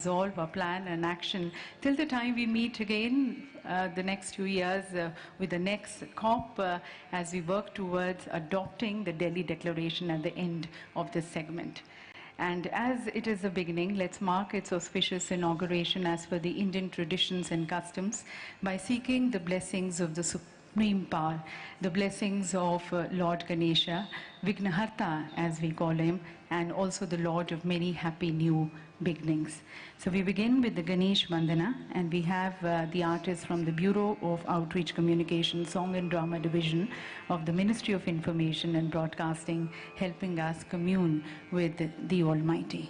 resolve, our plan and action till the time we meet again the next 2 years with the next COP as we work towards adopting the Delhi Declaration at the end of this segment. And as it is the beginning, let's mark its auspicious inauguration as per the Indian traditions and customs by seeking the blessings of the Supreme Power, the blessings of Lord Ganesha, Vignaharta as we call him, and also the Lord of many happy new beginnings. So we begin with the Ganesh Vandana, and we have the artists from the Bureau of Outreach Communication, Song and Drama Division of the Ministry of Information and Broadcasting helping us commune with the Almighty.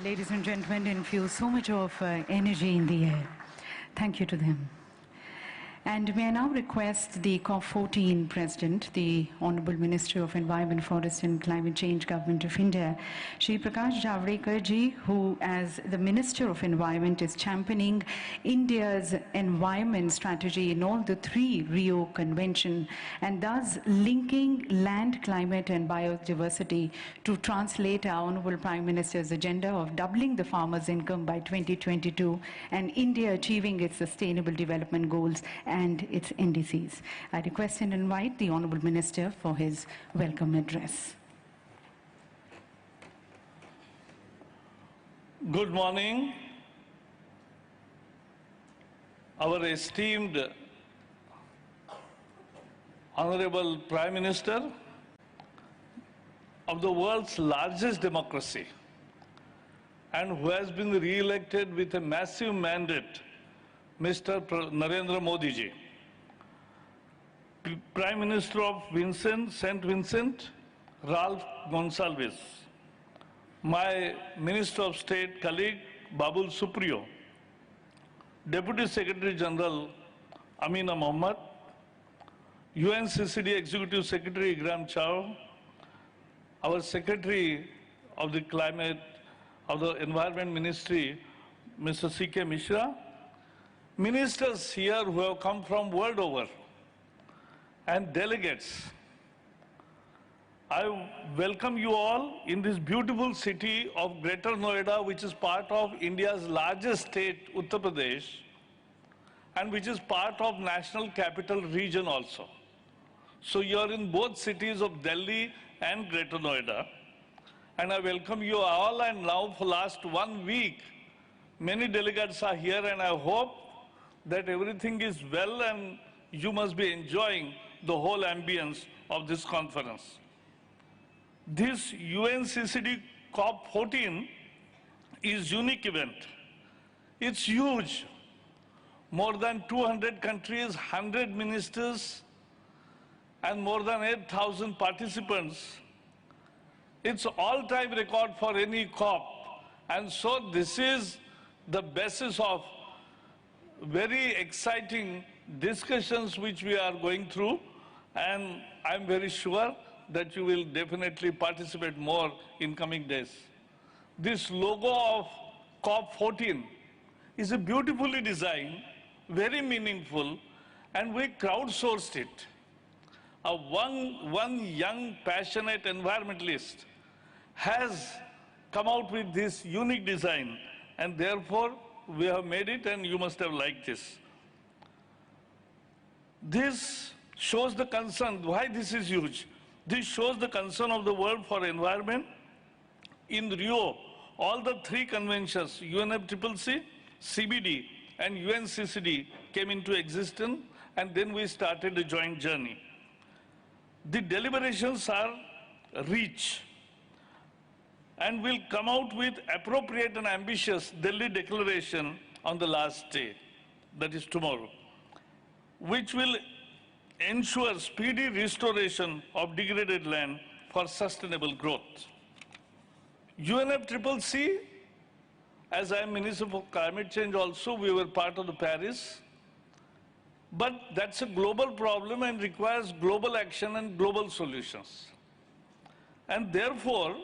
Ladies and gentlemen, infuse so much of energy in the air. Thank you to them. And may I now request the COP14 President, the Honorable Minister of Environment, Forest and Climate Change, Government of India, Shri Prakash Javadekar ji, who as the Minister of Environment is championing India's environment strategy in all the 3 Rio Convention and thus linking land, climate and biodiversity to translate our Honorable Prime Minister's agenda of doubling the farmers' income by 2022 and India achieving its sustainable development goals and its indices. I request and invite the Honorable Minister for his welcome address. Good morning, our esteemed Honorable Prime Minister of the world's largest democracy and who has been re-elected with a massive mandate, Mr. Narendra Modi ji. Prime Minister of St. Vincent, Ralph Gonsalves. My Minister of State colleague, Babul Supriyo. Deputy Secretary General, Amina Mohammed. UNCCD Executive Secretary, Igram Chao. Our Secretary of the Environment Ministry, Mr. C.K. Mishra. Ministers here who have come from world over, and delegates. I welcome you all in this beautiful city of Greater Noida, which is part of India's largest state, Uttar Pradesh, and which is part of National Capital Region also. So you are in both cities of Delhi and Greater Noida. And I welcome you all, and now for last 1 week, many delegates are here, and I hope that everything is well and you must be enjoying the whole ambience of this conference. This UNCCD COP14 is unique event. It's huge. More than 200 countries, 100 ministers, and more than 8,000 participants. It's all-time record for any COP. And so this is the basis of very exciting discussions which we are going through, and I'm very sure that you will definitely participate more in coming days. This logo of COP14 is a beautifully designed, very meaningful, and we crowdsourced it. One young, passionate environmentalist has come out with this unique design, and therefore we have made it, and you must have liked this. This shows the concern. Why this is huge? This shows the concern of the world for environment. In Rio, all the three conventions, UNFCCC, CBD, and UNCCD came into existence, and then we started a joint journey. The deliberations are rich, and will come out with appropriate and ambitious Delhi Declaration on the last day, that is tomorrow, which will ensure speedy restoration of degraded land for sustainable growth. UNFCCC, as I am Minister for Climate Change also, we were part of the Paris, but that's a global problem and requires global action and global solutions. And therefore,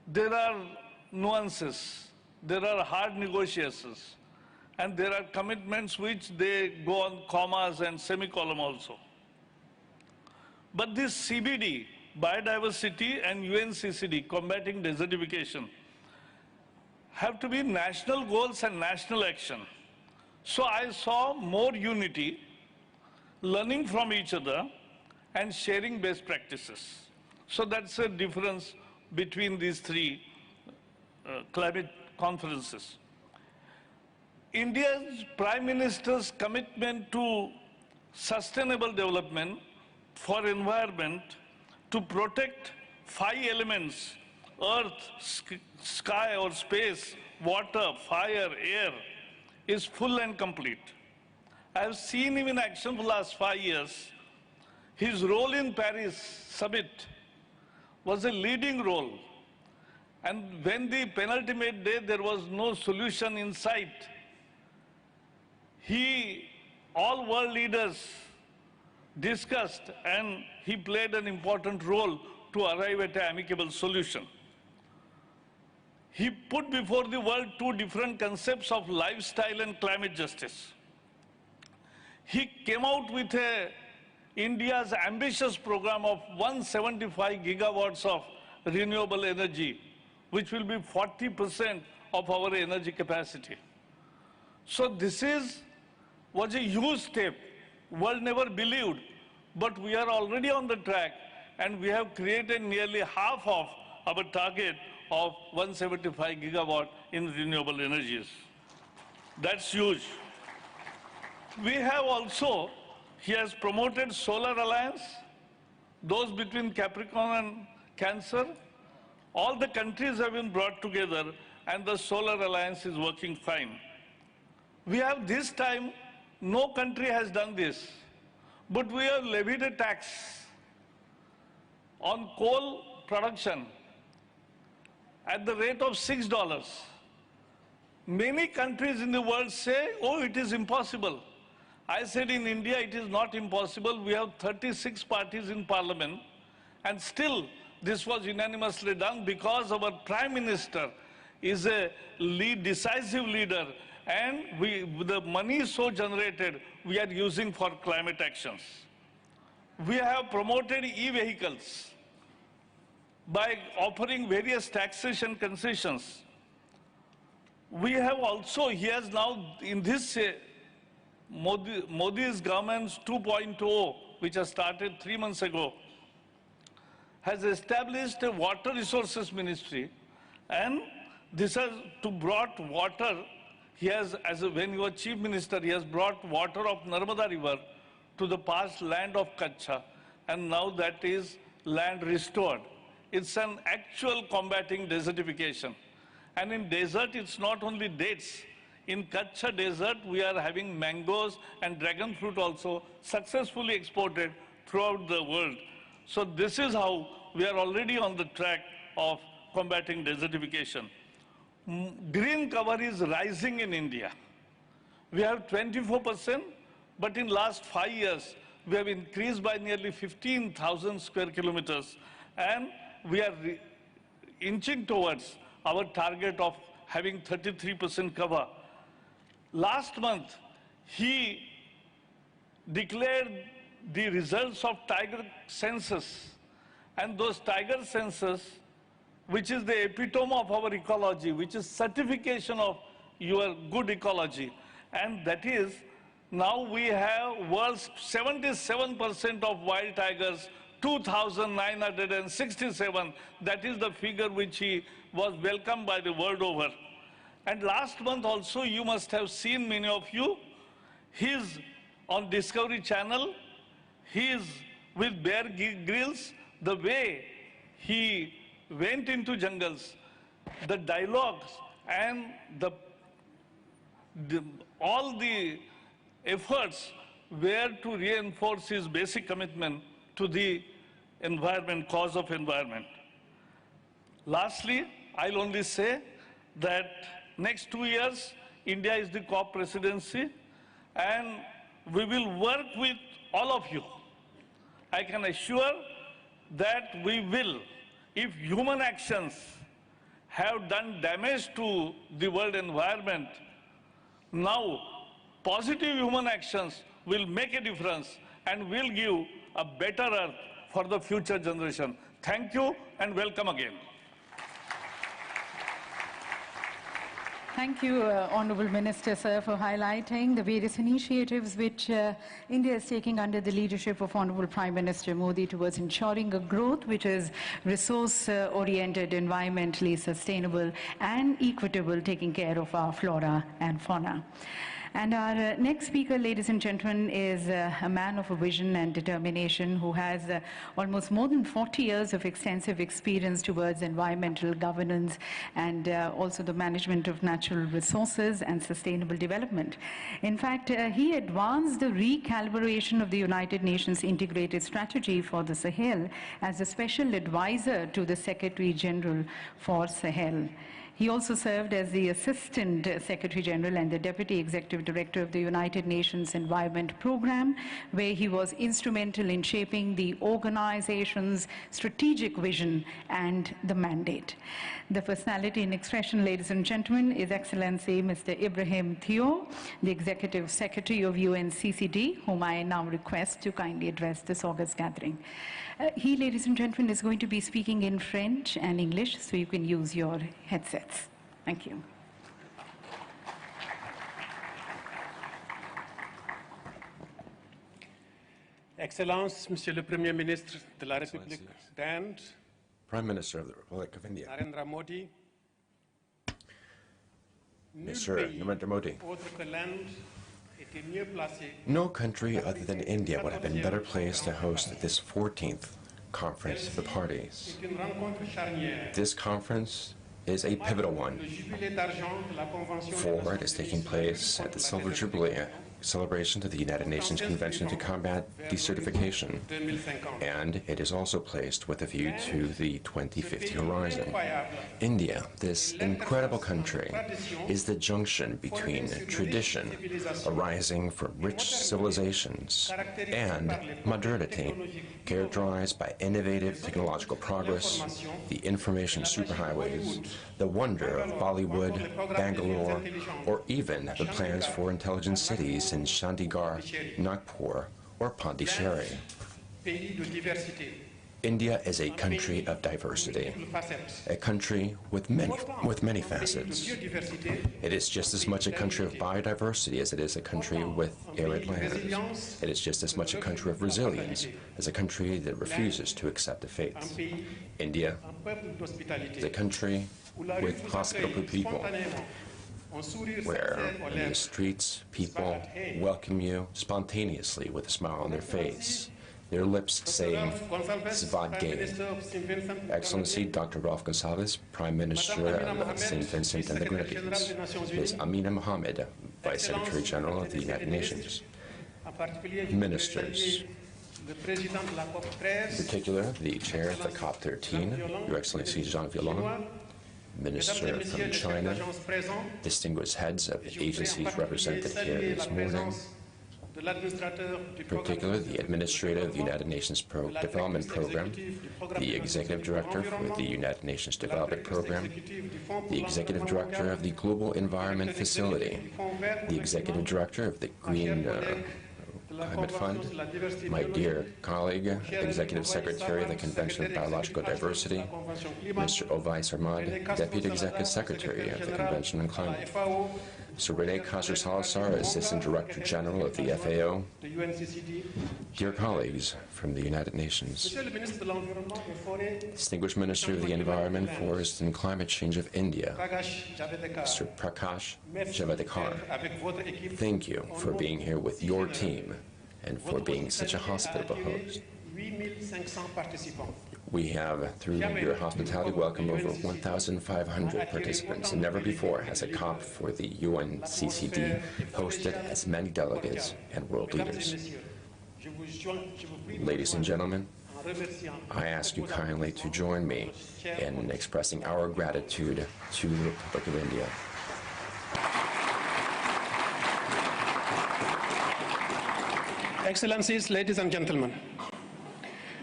there are nuances, there are hard negotiations, and there are commitments which they go on commas and semicolon also. But this CBD, biodiversity, and UNCCD, combating desertification, have to be national goals and national action. So I saw more unity, learning from each other, and sharing best practices. So that's a difference between these three climate conferences. India's Prime Minister's commitment to sustainable development for environment, to protect 5 elements, earth, sky or space, water, fire, air, is full and complete. I have seen him in action for the last 5 years. His role in Paris summit was a leading role. And when the penultimate day there was no solution in sight, all world leaders discussed, and he played an important role to arrive at an amicable solution. He put before the world 2 different concepts of lifestyle and climate justice. He came out with India's ambitious program of 175 gigawatts of renewable energy, which will be 40% of our energy capacity. So this was a huge step. World never believed, but we are already on the track, and we have created nearly half of our target of 175 gigawatt in renewable energies. That's huge. We have also, he has promoted Solar Alliance, those between Capricorn and Cancer. All the countries have been brought together and the Solar Alliance is working fine. We have this time, no country has done this, but we have levied a tax on coal production at the rate of $6. Many countries in the world say, oh, it is impossible. I said in India it is not impossible. We have 36 parties in parliament and still this was unanimously done because our Prime Minister is a decisive leader and the money so generated we are using for climate actions. We have promoted e-vehicles by offering various taxation concessions. We have also, he has now in this Modi's government's 2.0, which has started 3 months ago, has established a water resources ministry, and this has to brought water. He has, when he was chief minister, he has brought water of Narmada river to the past land of Kutch, and now that is land restored. It's an actual combating desertification. And in desert, it's not only dates. In Kutch desert, we are having mangoes and dragon fruit also successfully exported throughout the world. So this is how we are already on the track of combating desertification. Green cover is rising in India. We have 24%, but in last 5 years, we have increased by nearly 15,000 square kilometers, and we are inching towards our target of having 33% cover. Last month, he declared the results of tiger census, and those tiger census, which is the epitome of our ecology, which is certification of your good ecology, and that is now we have world's 77% of wild tigers, 2,967. That is the figure which he was welcomed by the world over. And last month also, you must have seen, many of you, he's on Discovery Channel, he's with Bear Grylls, the way he went into jungles, the dialogues and all the efforts were to reinforce his basic commitment to the environment, cause of environment. Lastly, I'll only say that next 2 years, India is the COP presidency, and we will work with all of you. I can assure that we will, if human actions have done damage to the world environment, now positive human actions will make a difference and will give a better earth for the future generation. Thank you and welcome again. Thank you, Honourable Minister, sir, for highlighting the various initiatives which India is taking under the leadership of Honourable Prime Minister Modi towards ensuring a growth which is resource-oriented, environmentally sustainable and equitable, taking care of our flora and fauna. And our next speaker, ladies and gentlemen, is a man of a vision and determination who has almost more than 40 years of extensive experience towards environmental governance and also the management of natural resources and sustainable development. In fact, he advanced the recalibration of the United Nations Integrated Strategy for the Sahel as a special advisor to the Secretary General for Sahel. He also served as the Assistant Secretary General and the Deputy Executive Director of the United Nations Environment Programme, where he was instrumental in shaping the organization's strategic vision and the mandate. The personality in expression, ladies and gentlemen, is Excellency Mr. Ibrahim Thiaw, the Executive Secretary of UNCCD, whom I now request to kindly address this August gathering. He, ladies and gentlemen, is going to be speaking in French and English, so you can use your headsets. Thank you. Excellences, Monsieur le Premier ministre de la République d'Inde, Prime Minister of the Republic of India. Narendra Modi. Mr. Narendra Modi. No country other than India would have been better placed to host this 14th Conference of the Parties. This conference is a pivotal one, for it is taking place at the Silver Jubilee celebration of the United Nations Convention to Combat Desertification, and it is also placed with a view to the 2050 horizon. India, this incredible country, is the junction between tradition arising from rich civilizations and modernity, characterized by innovative technological progress, the information superhighways, the wonder of Bollywood, Bangalore, or even the plans for intelligent cities in Chandigarh, Nagpur, or Pondicherry. India is a country of diversity, a country with many facets. It is just as much a country of biodiversity as it is a country with arid lands. It is just as much a country of resilience as a country that refuses to accept defeats. India is a country with hospitable people, where in the streets people welcome you spontaneously with a smile on their face, their lips saying Svadgay. Excellency Dr. Rolf Gonsalves, Prime Minister of St. Vincent and the Grenadines, Ms. Amina Mohammed, Vice Secretary General of the United Nations, ministers, in particular the Chair of the COP13, Your Excellency Jean Violon, Minister from China, distinguished heads of agencies represented here this morning, in particular the Administrator of the United Nations Development Program, the Executive Director for the United Nations Development Program, the Executive Director of the Global Environment Facility, the Executive Director of the Green Climate Fund, my dear colleague, Executive Secretary of the Convention of Biological Diversity, Mr. Ovais Sarmad, Deputy Executive Secretary of the Convention on Climate, Sir Rene Castro-Salazar, Assistant Director General of the FAO, dear colleagues from the United Nations, Distinguished Minister of the Environment, Forest and Climate Change of India, Mr. Prakash Javadekar, thank you for being here with your team and for being such a hospitable host. We have, through your hospitality, welcomed over 1,500 participants, and never before has a COP for the UNCCD hosted as many delegates and world leaders. Ladies and gentlemen, I ask you kindly to join me in expressing our gratitude to the Republic of India. Excellencies, ladies and gentlemen,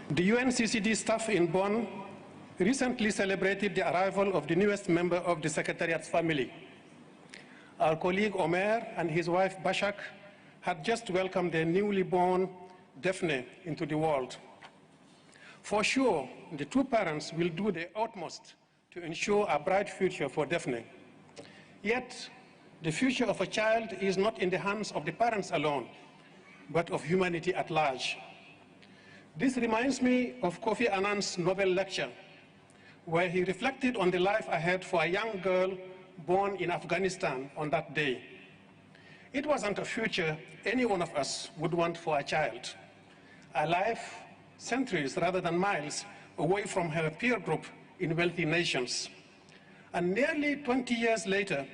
the UNCCD staff in Bonn recently celebrated the arrival of the newest member of the Secretariat's family. Our colleague Omer and his wife Bashak had just welcomed their newly born Daphne into the world. For sure, the two parents will do their utmost to ensure a bright future for Daphne. Yet, the future of a child is not in the hands of the parents alone, but of humanity at large. This reminds me of Kofi Annan's Nobel lecture, where he reflected on the life ahead for a young girl born in Afghanistan on that day. It wasn't a future any one of us would want for a child. A life centuries rather than miles away from her peer group in wealthy nations. And nearly 20 years later,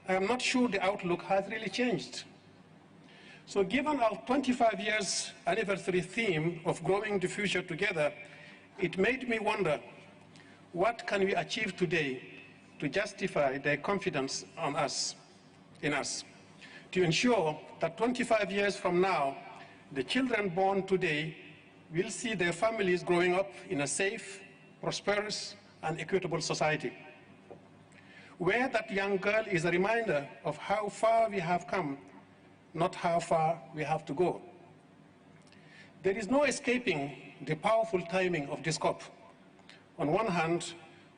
I am not sure the outlook has really changed. So given our 25 years anniversary theme of growing the future together, it made me wonder, what can we achieve today to justify their confidence in us, to ensure that 25 years from now, the children born today will see their families growing up in a safe, prosperous, and equitable society, where that young girl is a reminder of how far we have come, not how far we have to go. There is no escaping the powerful timing of this COP. On one hand,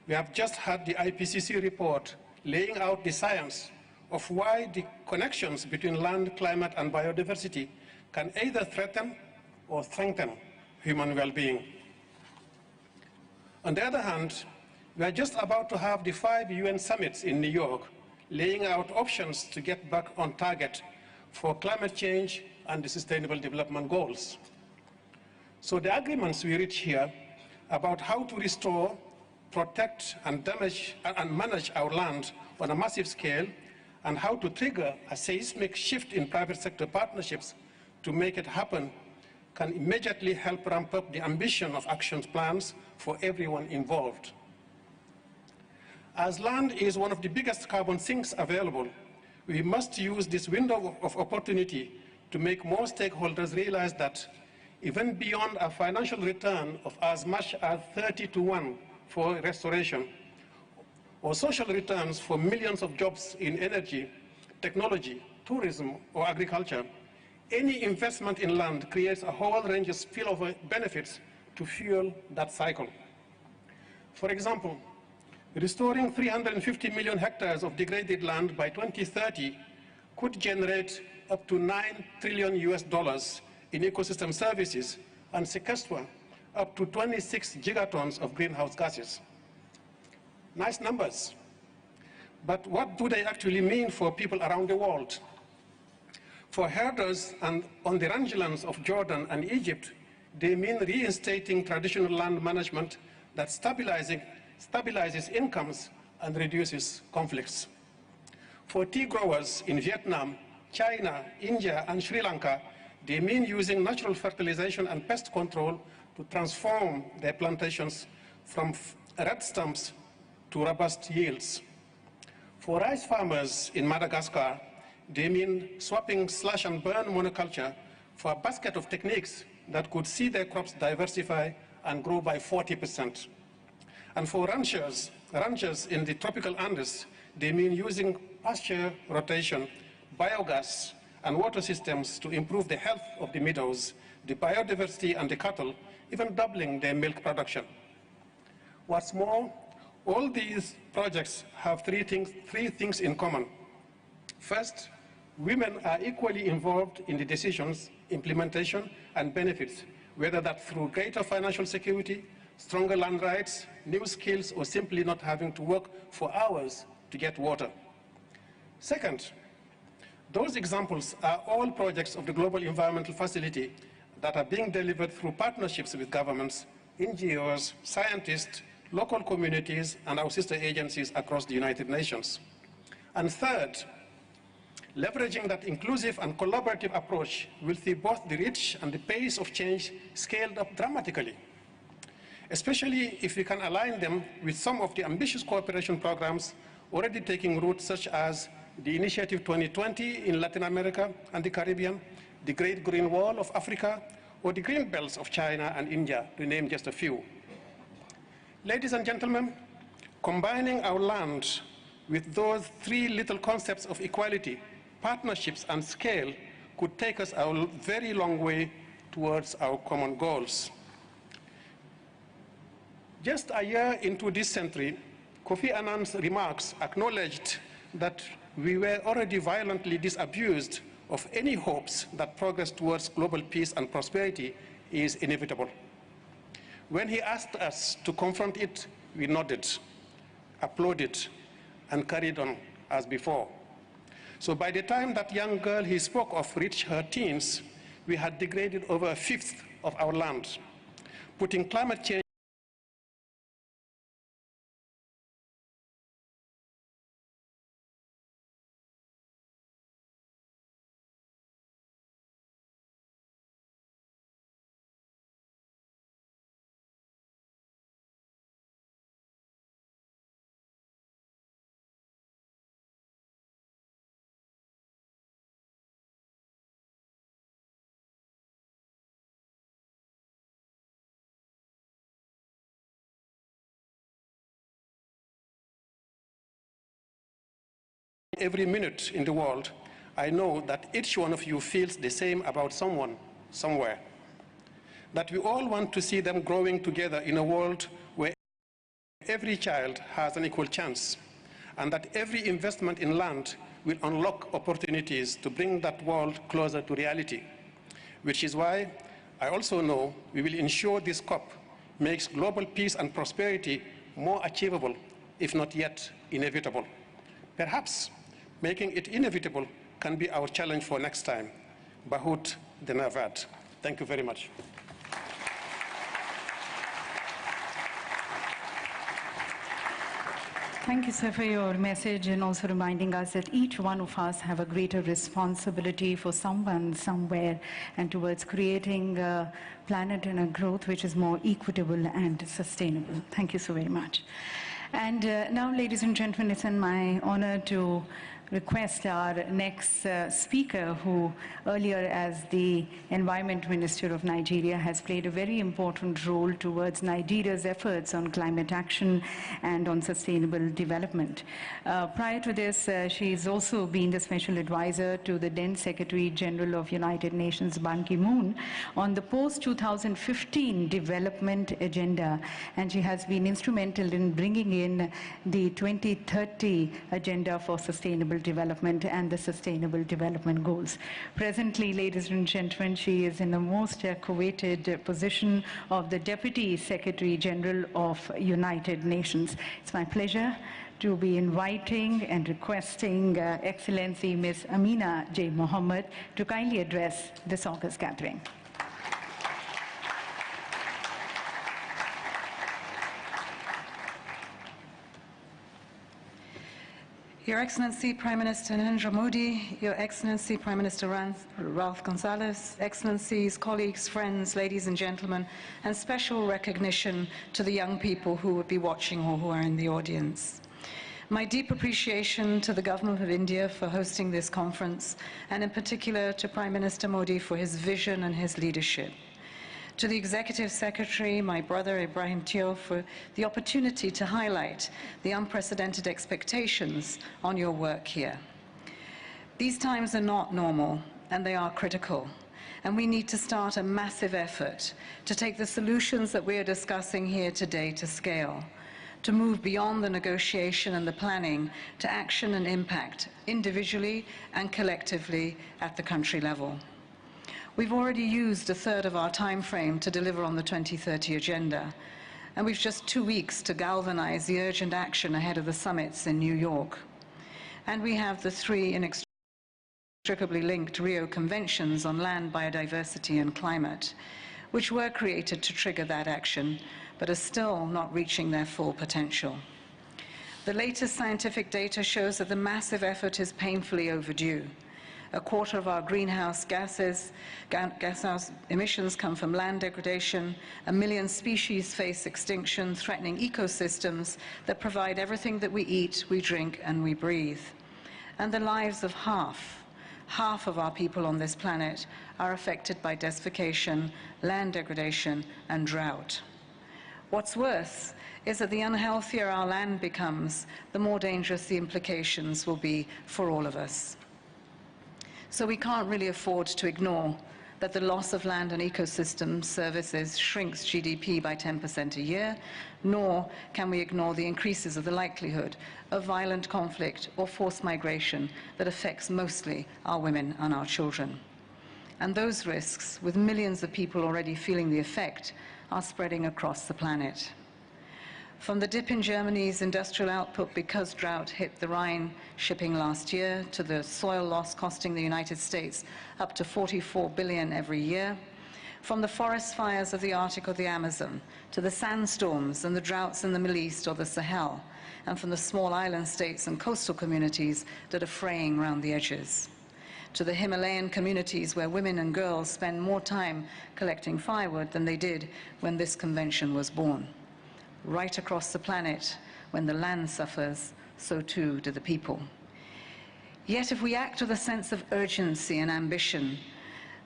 we have just had the IPCC report laying out the science of why the connections between land, climate, and biodiversity can either threaten or strengthen human well-being. On the other hand, we are just about to have the 5 UN summits in New York, laying out options to get back on target for climate change and the Sustainable Development Goals. So the agreements we reach here about how to restore, protect, and manage our land on a massive scale, and how to trigger a seismic shift in private sector partnerships to make it happen, can immediately help ramp up the ambition of action plans for everyone involved. As land is one of the biggest carbon sinks available, we must use this window of opportunity to make more stakeholders realize that even beyond a financial return of as much as 30-to-1 for restoration, or social returns for millions of jobs in energy, technology, tourism, or agriculture, any investment in land creates a whole range of spillover benefits to fuel that cycle. For example, restoring 350 million hectares of degraded land by 2030 could generate up to $9 trillion in ecosystem services and sequester up to 26 gigatons of greenhouse gases. Nice numbers, but what do they actually mean for people around the world? For herders and on the rangelands of Jordan and Egypt, they mean reinstating traditional land management that stabilizes incomes and reduces conflicts. For tea growers in Vietnam, China, India, and Sri Lanka, they mean using natural fertilization and pest control to transform their plantations from red stumps to robust yields. For rice farmers in Madagascar, they mean swapping slash and burn monoculture for a basket of techniques that could see their crops diversify and grow by 40%. And for ranchers in the tropical Andes, they mean using pasture rotation, biogas, and water systems to improve the health of the meadows, the biodiversity, and the cattle, even doubling their milk production. What's more, all these projects have three things in common. First, women are equally involved in the decisions, implementation, and benefits, whether that's through greater financial security, stronger land rights, new skills, or simply not having to work for hours to get water. Second, those examples are all projects of the Global Environmental Facility that are being delivered through partnerships with governments, NGOs, scientists, local communities, and our sister agencies across the United Nations. And third, leveraging that inclusive and collaborative approach will see both the reach and the pace of change scaled up dramatically, especially if we can align them with some of the ambitious cooperation programs already taking root, such as the Initiative 2020 in Latin America and the Caribbean, the Great Green Wall of Africa, or the Green Belts of China and India, to name just a few. Ladies and gentlemen, combining our land with those three little concepts of equality, partnerships, and scale could take us a very long way towards our common goals. Just a year into this century, Kofi Annan's remarks acknowledged that we were already violently disabused of any hopes that progress towards global peace and prosperity is inevitable. When he asked us to confront it, we nodded, applauded, and carried on as before. So by the time that young girl he spoke of reached her teens, we had degraded over a fifth of our land, putting climate change every minute in the world, I know that each one of you feels the same about someone, somewhere. That we all want to see them growing together in a world where every child has an equal chance, and that every investment in land will unlock opportunities to bring that world closer to reality. Which is why I also know we will ensure this COP makes global peace and prosperity more achievable, if not yet inevitable. Perhaps making it inevitable can be our challenge for next time. Bahut Denavad. Thank you very much. Thank you, sir, for your message and also reminding us that each one of us have a greater responsibility for someone, somewhere, and towards creating a planet and a growth which is more equitable and sustainable. Thank you so very much. And now, ladies and gentlemen, it's my honor to request our next speaker, who earlier as the Environment Minister of Nigeria has played a very important role towards Nigeria's efforts on climate action and on sustainable development. Prior to this, she's also been the Special Advisor to the then Secretary General of United Nations, Ban Ki-moon, on the post-2015 development agenda, and she has been instrumental in bringing in the 2030 agenda for sustainable development and the Sustainable Development Goals. Presently, ladies and gentlemen, she is in the most coveted position of the Deputy Secretary General of United Nations. It's my pleasure to be inviting and requesting Excellency Ms. Amina J. Mohammed to kindly address this August gathering. Your Excellency Prime Minister Narendra Modi, Your Excellency Prime Minister Ralph Gonsalves, Excellencies, colleagues, friends, ladies and gentlemen, and special recognition to the young people who would be watching or who are in the audience. My deep appreciation to the Government of India for hosting this conference, and in particular to Prime Minister Modi for his vision and his leadership. To the Executive Secretary, my brother Ibrahim Thiaw, for the opportunity to highlight the unprecedented expectations on your work here. These times are not normal, and they are critical. And we need to start a massive effort to take the solutions that we are discussing here today to scale, to move beyond the negotiation and the planning to action and impact, individually and collectively at the country level. We've already used a third of our time frame to deliver on the 2030 agenda, and we've just 2 weeks to galvanize the urgent action ahead of the summits in New York. And we have the 3 inextricably linked Rio Conventions on land, biodiversity, and climate, which were created to trigger that action, but are still not reaching their full potential. The latest scientific data shows that the massive effort is painfully overdue. A quarter of our greenhouse gas emissions come from land degradation. 1 million species face extinction, threatening ecosystems that provide everything that we eat, we drink, and we breathe. And the lives of half of our people on this planet are affected by desertification, land degradation, and drought. What's worse is that the unhealthier our land becomes, the more dangerous the implications will be for all of us. So we can't really afford to ignore that the loss of land and ecosystem services shrinks GDP by 10% a year, nor can we ignore the increases of the likelihood of violent conflict or forced migration that affects mostly our women and our children. And those risks, with millions of people already feeling the effect, are spreading across the planet. From the dip in Germany's industrial output because drought hit the Rhine shipping last year, to the soil loss costing the United States up to $44 billion every year, from the forest fires of the Arctic or the Amazon, to the sandstorms and the droughts in the Middle East or the Sahel, and from the small island states and coastal communities that are fraying around the edges, to the Himalayan communities where women and girls spend more time collecting firewood than they did when this convention was born. Right across the planet, when the land suffers, so too do the people. Yet if we act with a sense of urgency and ambition,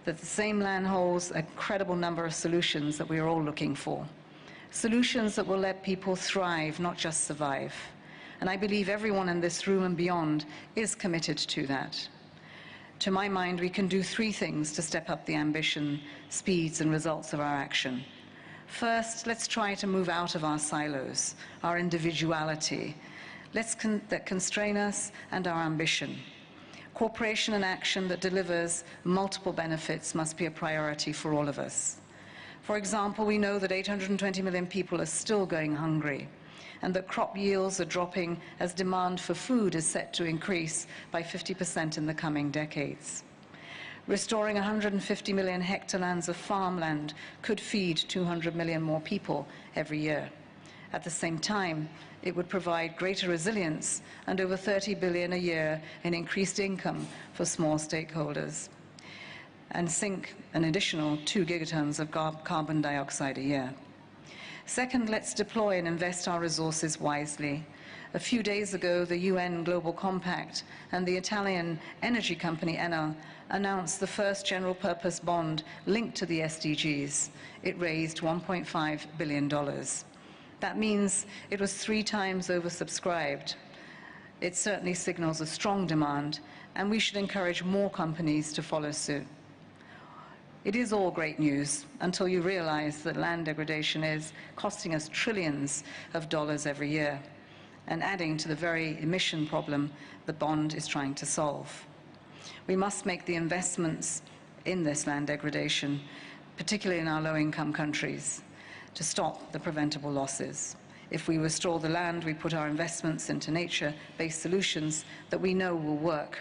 that the same land holds a credible number of solutions that we are all looking for. Solutions that will let people thrive, not just survive. And I believe everyone in this room and beyond is committed to that. To my mind, we can do 3 things to step up the ambition, speeds, and results of our action. First, let's try to move out of our silos, our individuality, that constrain us, and our ambition. Cooperation and action that delivers multiple benefits must be a priority for all of us. For example, we know that 820 million people are still going hungry, and that crop yields are dropping as demand for food is set to increase by 50% in the coming decades. Restoring 150 million hectares of farmland could feed 200 million more people every year. At the same time, it would provide greater resilience and over 30 billion a year in increased income for small stakeholders, and sink an additional 2 gigatons of carbon dioxide a year. Second, let's deploy and invest our resources wisely. A few days ago, the UN Global Compact and the Italian energy company Enel announced the first general purpose bond linked to the SDGs. It raised $1.5 billion. That means it was 3 times oversubscribed. It certainly signals a strong demand, and we should encourage more companies to follow suit. It is all great news until you realize that land degradation is costing us trillions of dollars every year and adding to the very emission problem the bond is trying to solve. We must make the investments in this land degradation, particularly in our low-income countries, to stop the preventable losses. If we restore the land, we put our investments into nature-based solutions that we know will work,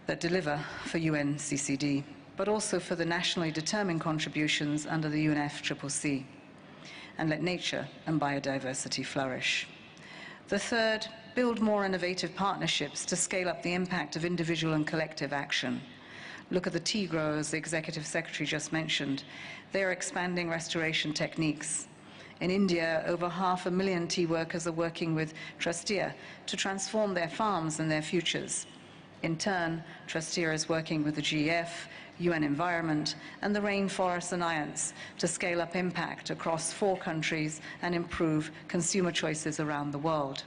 that deliver for UNCCD, but also for the nationally determined contributions under the UNFCCC, and let nature and biodiversity flourish. The third, build more innovative partnerships to scale up the impact of individual and collective action. Look at the tea growers the Executive Secretary just mentioned. They are expanding restoration techniques. In India, over 500,000 tea workers are working with Trustia to transform their farms and their futures. In turn, Trustia is working with the GEF, UN Environment, and the Rainforest Alliance to scale up impact across 4 countries and improve consumer choices around the world.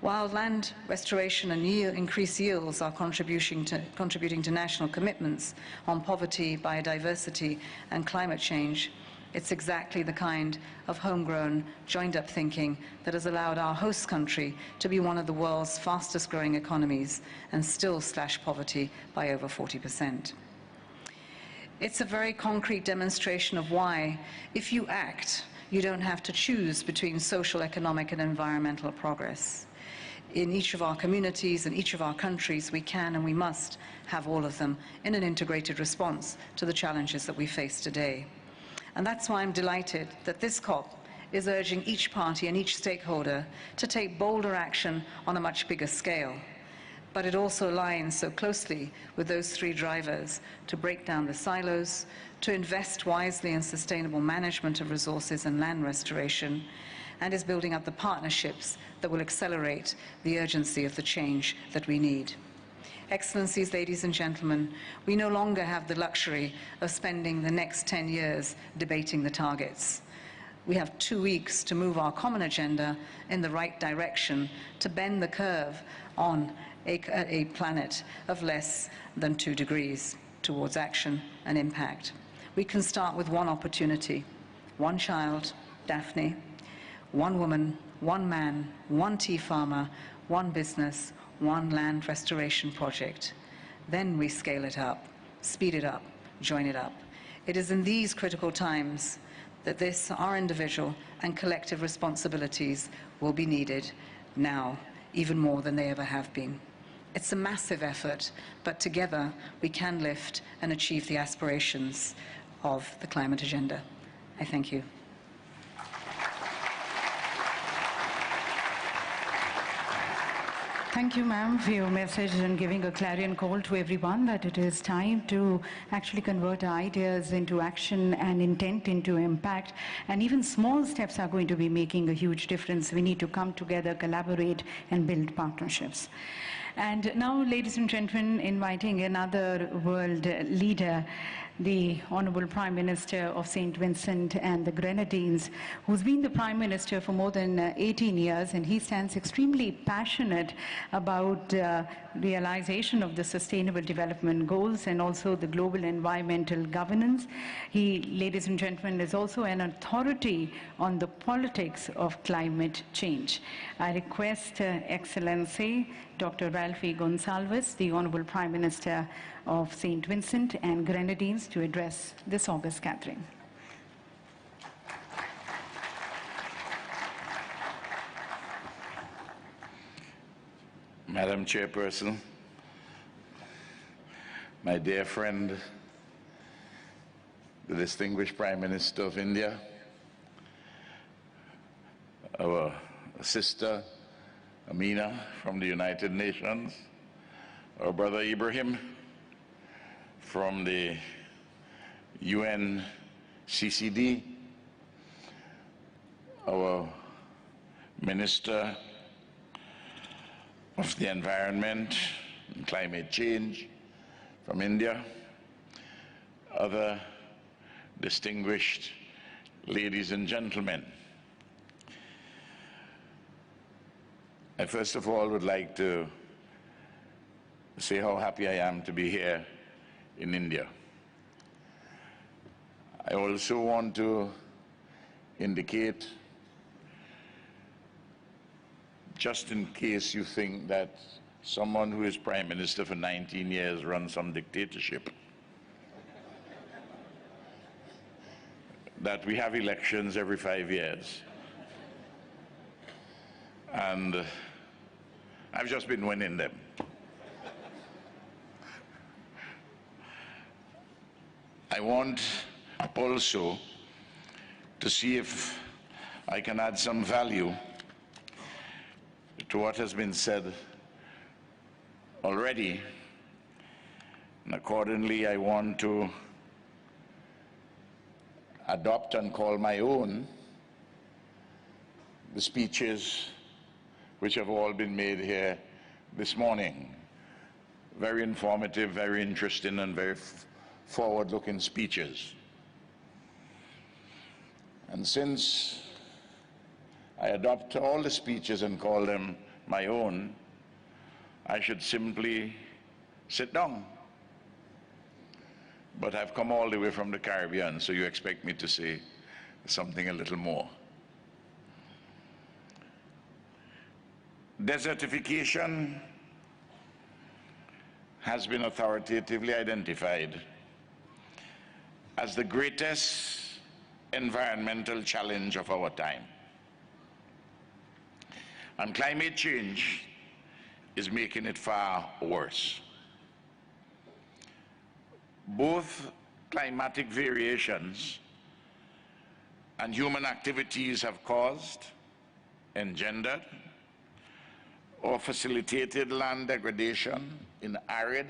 While land restoration and increased yields are contributing to national commitments on poverty, biodiversity, and climate change, it's exactly the kind of homegrown, joined-up thinking that has allowed our host country to be one of the world's fastest-growing economies and still slash poverty by over 40%. It's a very concrete demonstration of why, if you act, you don't have to choose between social, economic, and environmental progress. In each of our communities and each of our countries, we can and we must have all of them in an integrated response to the challenges that we face today. And that's why I'm delighted that this COP is urging each party and each stakeholder to take bolder action on a much bigger scale. But it also aligns so closely with those 3 drivers: to break down the silos, to invest wisely in sustainable management of resources and land restoration, and is building up the partnerships that will accelerate the urgency of the change that we need. Excellencies, ladies and gentlemen, we no longer have the luxury of spending the next 10 years debating the targets. We have 2 weeks to move our common agenda in the right direction to bend the curve on a planet of less than 2 degrees towards action and impact. We can start with 1 opportunity, 1 child, Daphne, 1 woman, 1 man, 1 tea farmer, 1 business, 1 land restoration project. Then we scale it up, speed it up, join it up. It is in these critical times that our individual and collective responsibilities will be needed now, even more than they ever have been. It's a massive effort, but together we can lift and achieve the aspirations of the climate agenda. I thank you. Thank you, ma'am, for your message and giving a clarion call to everyone that it is time to actually convert ideas into action and intent into impact. And even small steps are going to be making a huge difference. We need to come together, collaborate, and build partnerships. And now, ladies and gentlemen, inviting another world leader, the Honorable Prime Minister of St. Vincent and the Grenadines, who's been the Prime Minister for more than 18 years, and he stands extremely passionate about realization of the Sustainable Development Goals and also the global environmental governance. He, ladies and gentlemen, is also an authority on the politics of climate change. I request Excellency Dr. Alfie Gonsalves, the Honorable Prime Minister of St. Vincent and Grenadines, to address this august gathering. Madam Chairperson, my dear friend, the distinguished Prime Minister of India, our sister Amina from the United Nations, our brother Ibrahim from the UNCCD, our Minister of the Environment and Climate Change from India, other distinguished ladies and gentlemen. I first of all would like to say how happy I am to be here in India. I also want to indicate, just in case you think that someone who is Prime Minister for 19 years runs some dictatorship, that we have elections every 5 years. And I've just been winning them. I want also to see if I can add some value to what has been said already. And accordingly, I want to adopt and call my own the speeches which have all been made here this morning. Very informative, very interesting, and very forward-looking speeches. And since I adopt all the speeches and call them my own, I should simply sit down. But I've come all the way from the Caribbean, so you expect me to say something a little more. Desertification has been authoritatively identified as the greatest environmental challenge of our time. And climate change is making it far worse. Both climatic variations and human activities have caused, engendered, or facilitated land degradation in arid,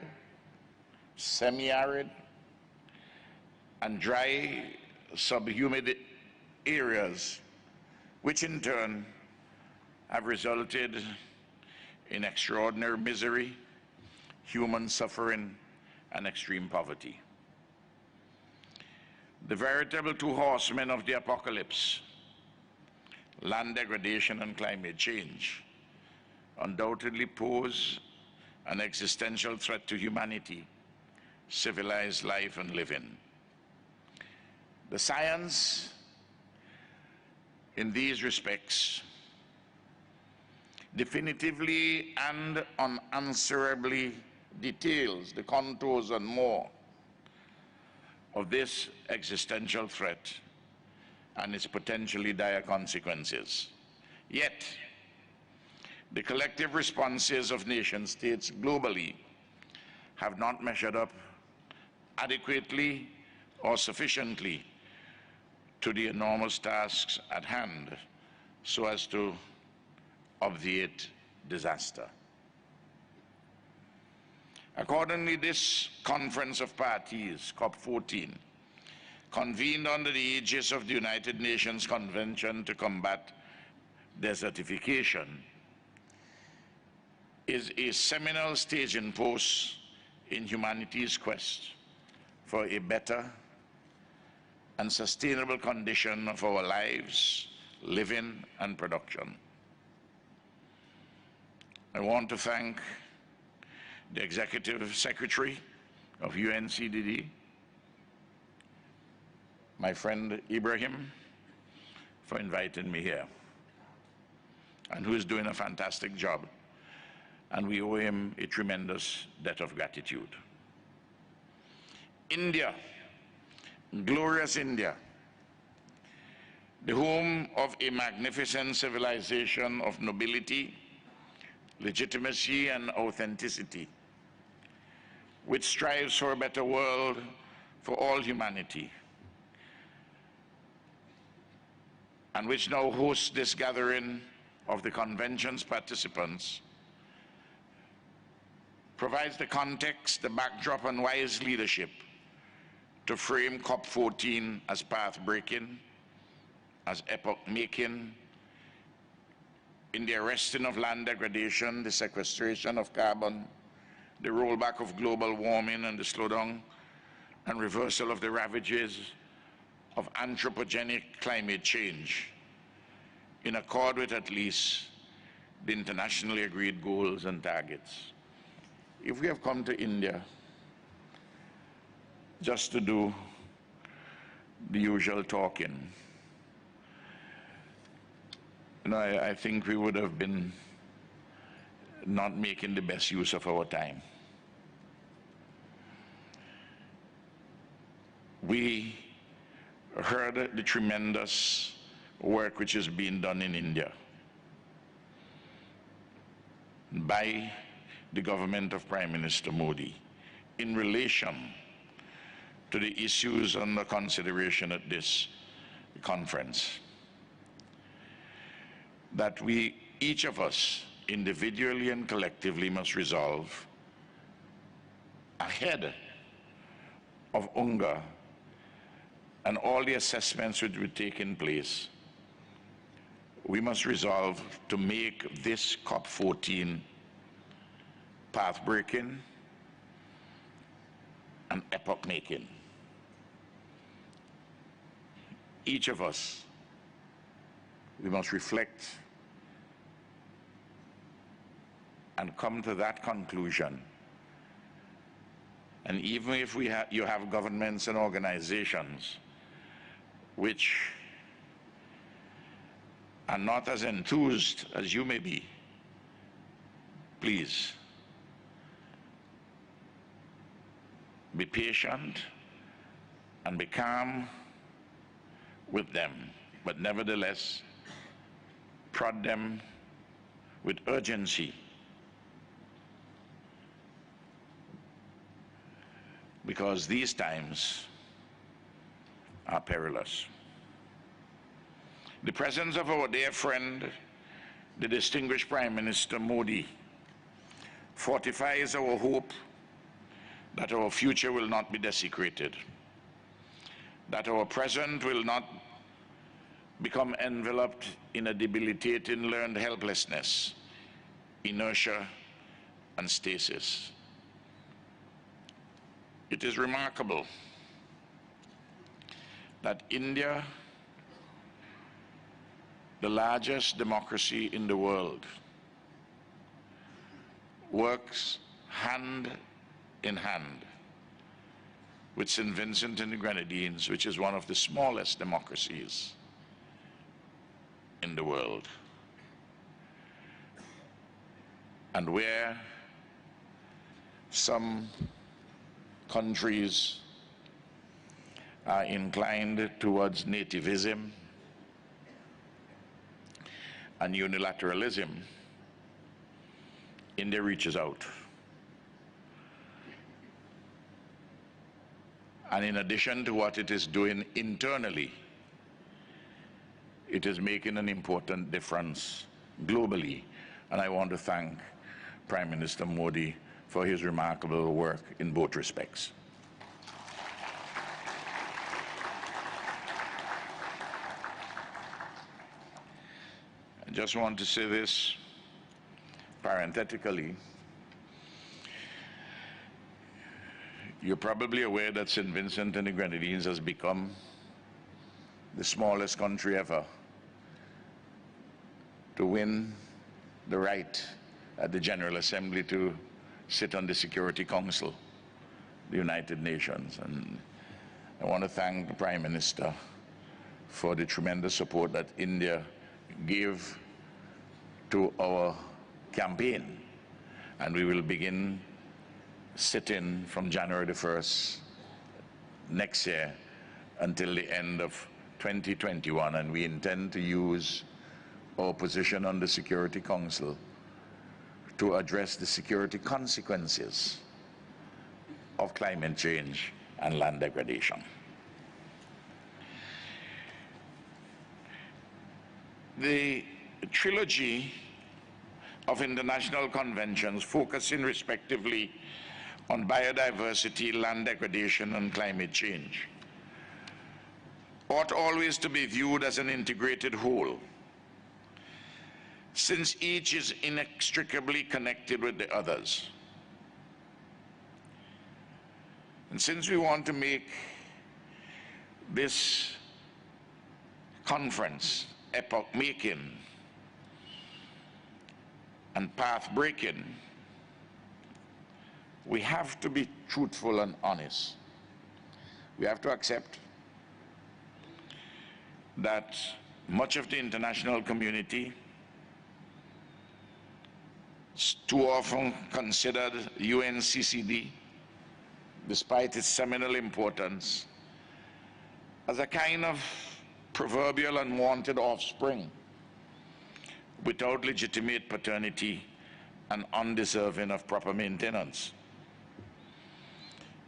semi-arid, and dry subhumid areas, which in turn have resulted in extraordinary misery, human suffering, and extreme poverty. The veritable two horsemen of the apocalypse, land degradation and climate change, undoubtedly pose an existential threat to humanity, civilized life and living. The science in these respects definitively and unanswerably details the contours and more of this existential threat and its potentially dire consequences. Yet, the collective responses of nation states globally have not measured up adequately or sufficiently to the enormous tasks at hand so as to obviate disaster. Accordingly, this Conference of Parties, COP14, convened under the aegis of the United Nations Convention to Combat Desertification, is a seminal staging post in humanity's quest for a better and sustainable condition of our lives, living, and production. I want to thank the Executive Secretary of UNCCD, my friend Ibrahim, for inviting me here, and who is doing a fantastic job. and we owe him a tremendous debt of gratitude. India, glorious India, the home of a magnificent civilization of nobility, legitimacy, and authenticity, which strives for a better world for all humanity, and which now hosts this gathering of the convention's participants, provides the context, the backdrop, and wise leadership to frame COP14 as path-breaking, as epoch-making, in the arresting of land degradation, the sequestration of carbon, the rollback of global warming, and the slowdown and reversal of the ravages of anthropogenic climate change, in accord with at least the internationally agreed goals and targets. If we have come to India just to do the usual talking, I think we would have been not making the best use of our time. We heard the tremendous work which is being done in India by the government of Prime Minister Modi in relation to the issues under consideration at this conference, that we, each of us, individually and collectively, must resolve ahead of UNGA and all the assessments which were taking place. We must resolve to make this COP14 path-breaking and epoch-making. Each of us, we must reflect and come to that conclusion. And even if you have governments and organizations which are not as enthused as you may be, please be patient and be calm with them, but nevertheless prod them with urgency, because these times are perilous. The presence of our dear friend, the distinguished Prime Minister Modi, fortifies our hope that our future will not be desecrated, that our present will not become enveloped in a debilitating learned helplessness, inertia, and stasis. It is remarkable that India, the largest democracy in the world, works hand in hand with St. Vincent and the Grenadines, which is one of the smallest democracies in the world, and where some countries are inclined towards nativism and unilateralism, India reaches out. And in addition to what it is doing internally, it is making an important difference globally. And I want to thank Prime Minister Modi for his remarkable work in both respects. I just want to say this parenthetically. You're probably aware that St. Vincent and the Grenadines has become the smallest country ever to win the right at the General Assembly to sit on the Security Council, the United Nations. And I want to thank the Prime Minister for the tremendous support that India gave to our campaign and we will begin sit-in from January the 1st next year until the end of 2021, and we intend to use our position on the Security Council to address the security consequences of climate change and land degradation. The trilogy of international conventions focusing respectively on biodiversity, land degradation, and climate change ought always to be viewed as an integrated whole, since each is inextricably connected with the others. And since we want to make this conference epoch-making and path-breaking, we have to be truthful and honest. We have to accept that much of the international community, too often considered UNCCD, despite its seminal importance, as a kind of proverbial unwanted offspring without legitimate paternity and undeserving of proper maintenance.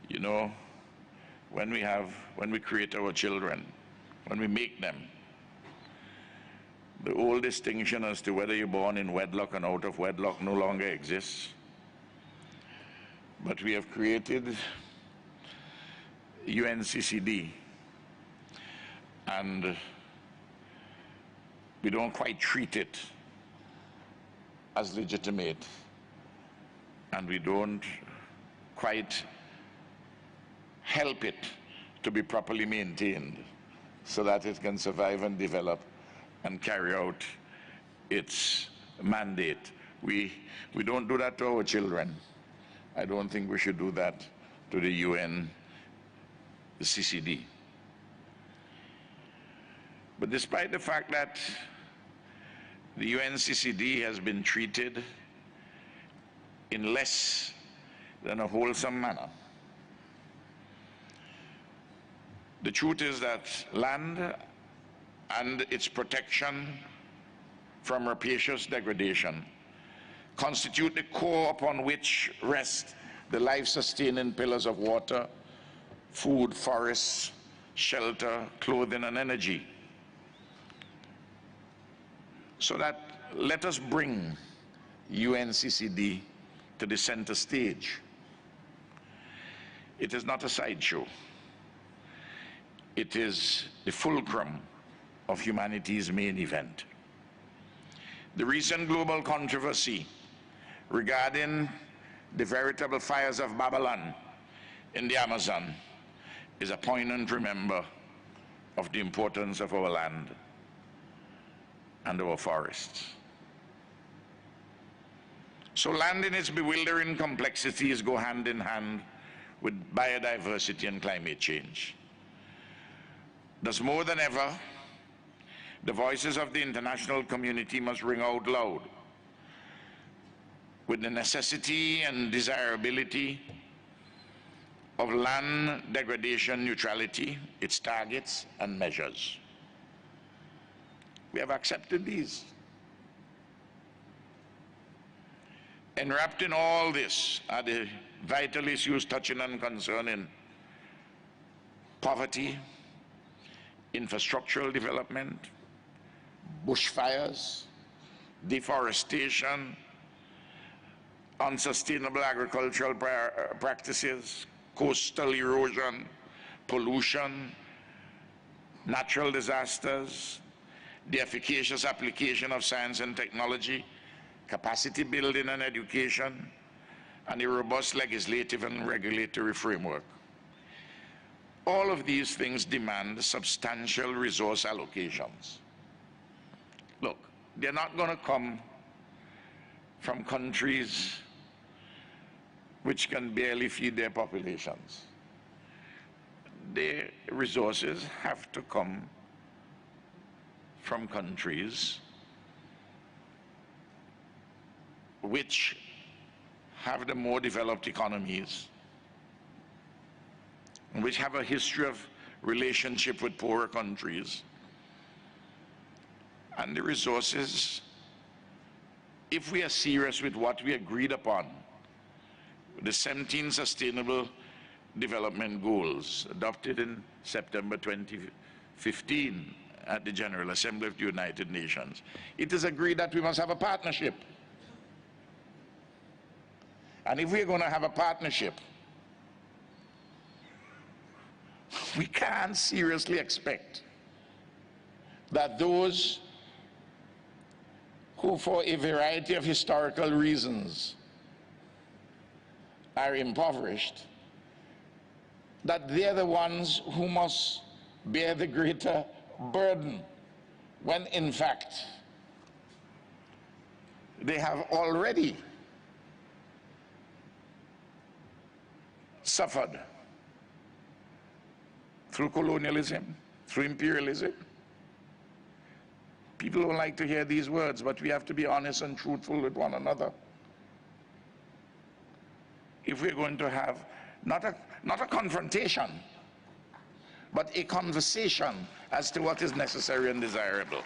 You know, when we create our children, when we make them, the old distinction as to whether you're born in wedlock and out of wedlock no longer exists. But we have created UNCCD, and we don't quite treat it as legitimate, and we don't quite help it to be properly maintained so that it can survive and develop and carry out its mandate. We don't do that to our children. I don't think we should do that to the UN, the CCD. But despite the fact that the UNCCD has been treated in less than a wholesome manner, the truth is that land and its protection from rapacious degradation constitute the core upon which rest the life-sustaining pillars of water, food, forests, shelter, clothing, and energy. So that let us bring UNCCD to the center stage. It is not a sideshow. It is the fulcrum of humanity's main event. The recent global controversy regarding the veritable fires of Babylon in the Amazon is a poignant reminder of the importance of our land and our forests. So land in its bewildering complexities go hand in hand with biodiversity and climate change. Thus, more than ever, the voices of the international community must ring out loud with the necessity and desirability of land degradation neutrality, its targets and measures. We have accepted these. Enwrapped in all this are the vital issues touching and concerning poverty, infrastructural development, bushfires, deforestation, unsustainable agricultural practices, coastal erosion, pollution, natural disasters, the efficacious application of science and technology, capacity building and education, and a robust legislative and regulatory framework. All of these things demand substantial resource allocations. Look, they're not going to come from countries which can barely feed their populations. Their resources have to come from countries which have the more developed economies, which have a history of relationship with poorer countries, and the resources, if we are serious with what we agreed upon, the 17 Sustainable Development Goals adopted in September 2015 at the General Assembly of the United Nations, it is agreed that we must have a partnership. And if we're going to have a partnership, we can't seriously expect that those who, for a variety of historical reasons, are impoverished, that they're the ones who must bear the greater burden, when in fact they have already suffered through colonialism, through imperialism. People don't like to hear these words, but we have to be honest and truthful with one another. If we're going to have not a confrontation, but a conversation as to what is necessary and desirable.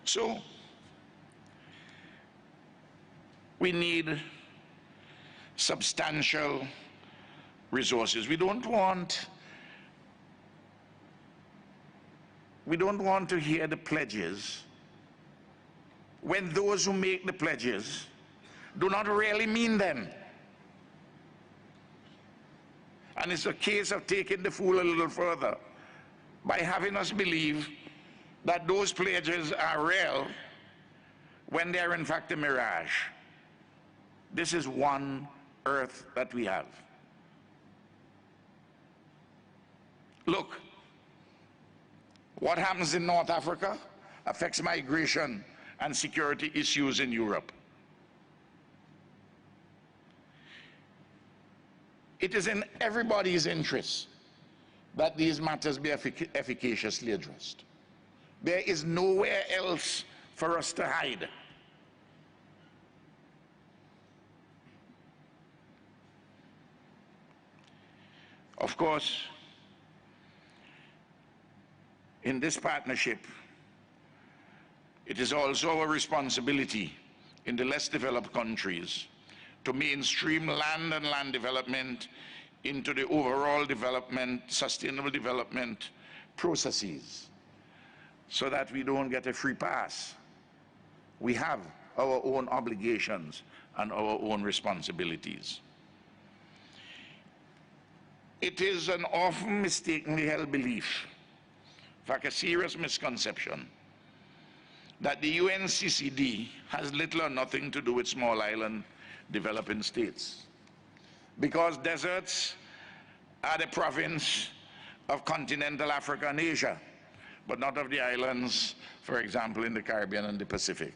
So, we need substantial resources. We don't want to hear the pledges when those who make the pledges do not really mean them. And it's a case of taking the fool a little further by having us believe that those pledges are real when they are in fact a mirage. This is one earth that we have. Look, what happens in North Africa affects migration and security issues in Europe. It is in everybody's interest that these matters be efficaciously addressed. There is nowhere else for us to hide. Of course, in this partnership, it is also our responsibility in the less developed countries to mainstream land and land development into the overall development, sustainable development processes, so that we don't get a free pass. We have our own obligations and our own responsibilities. It is an often mistakenly held belief, in fact a serious misconception, that the UNCCD has little or nothing to do with small island developing states, because deserts are the province of continental Africa and Asia, but not of the islands, for example, in the Caribbean and the Pacific.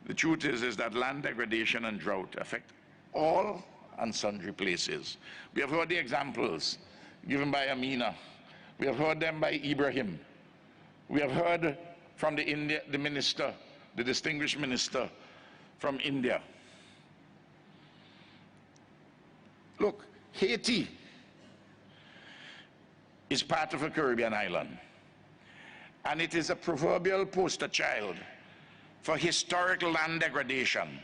The truth is that land degradation and drought affect all and sundry places. We have heard the examples given by Amina. We have heard them by Ibrahim. We have heard from the minister, the distinguished minister from India. Look, Haiti is part of a Caribbean island, and it is a proverbial poster child for historical land degradation,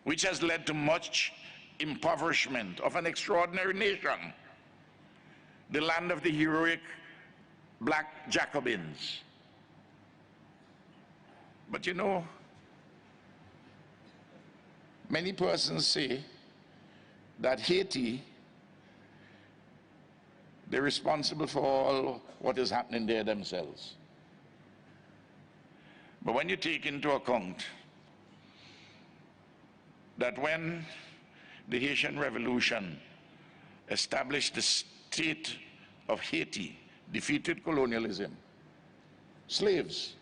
which has led to much impoverishment of an extraordinary nation, the land of the heroic black Jacobins. But you know, many persons say that Haiti, they're responsible for all what is happening there themselves. But when you take into account that when the Haitian Revolution established the state of Haiti, defeated colonialism, slaves,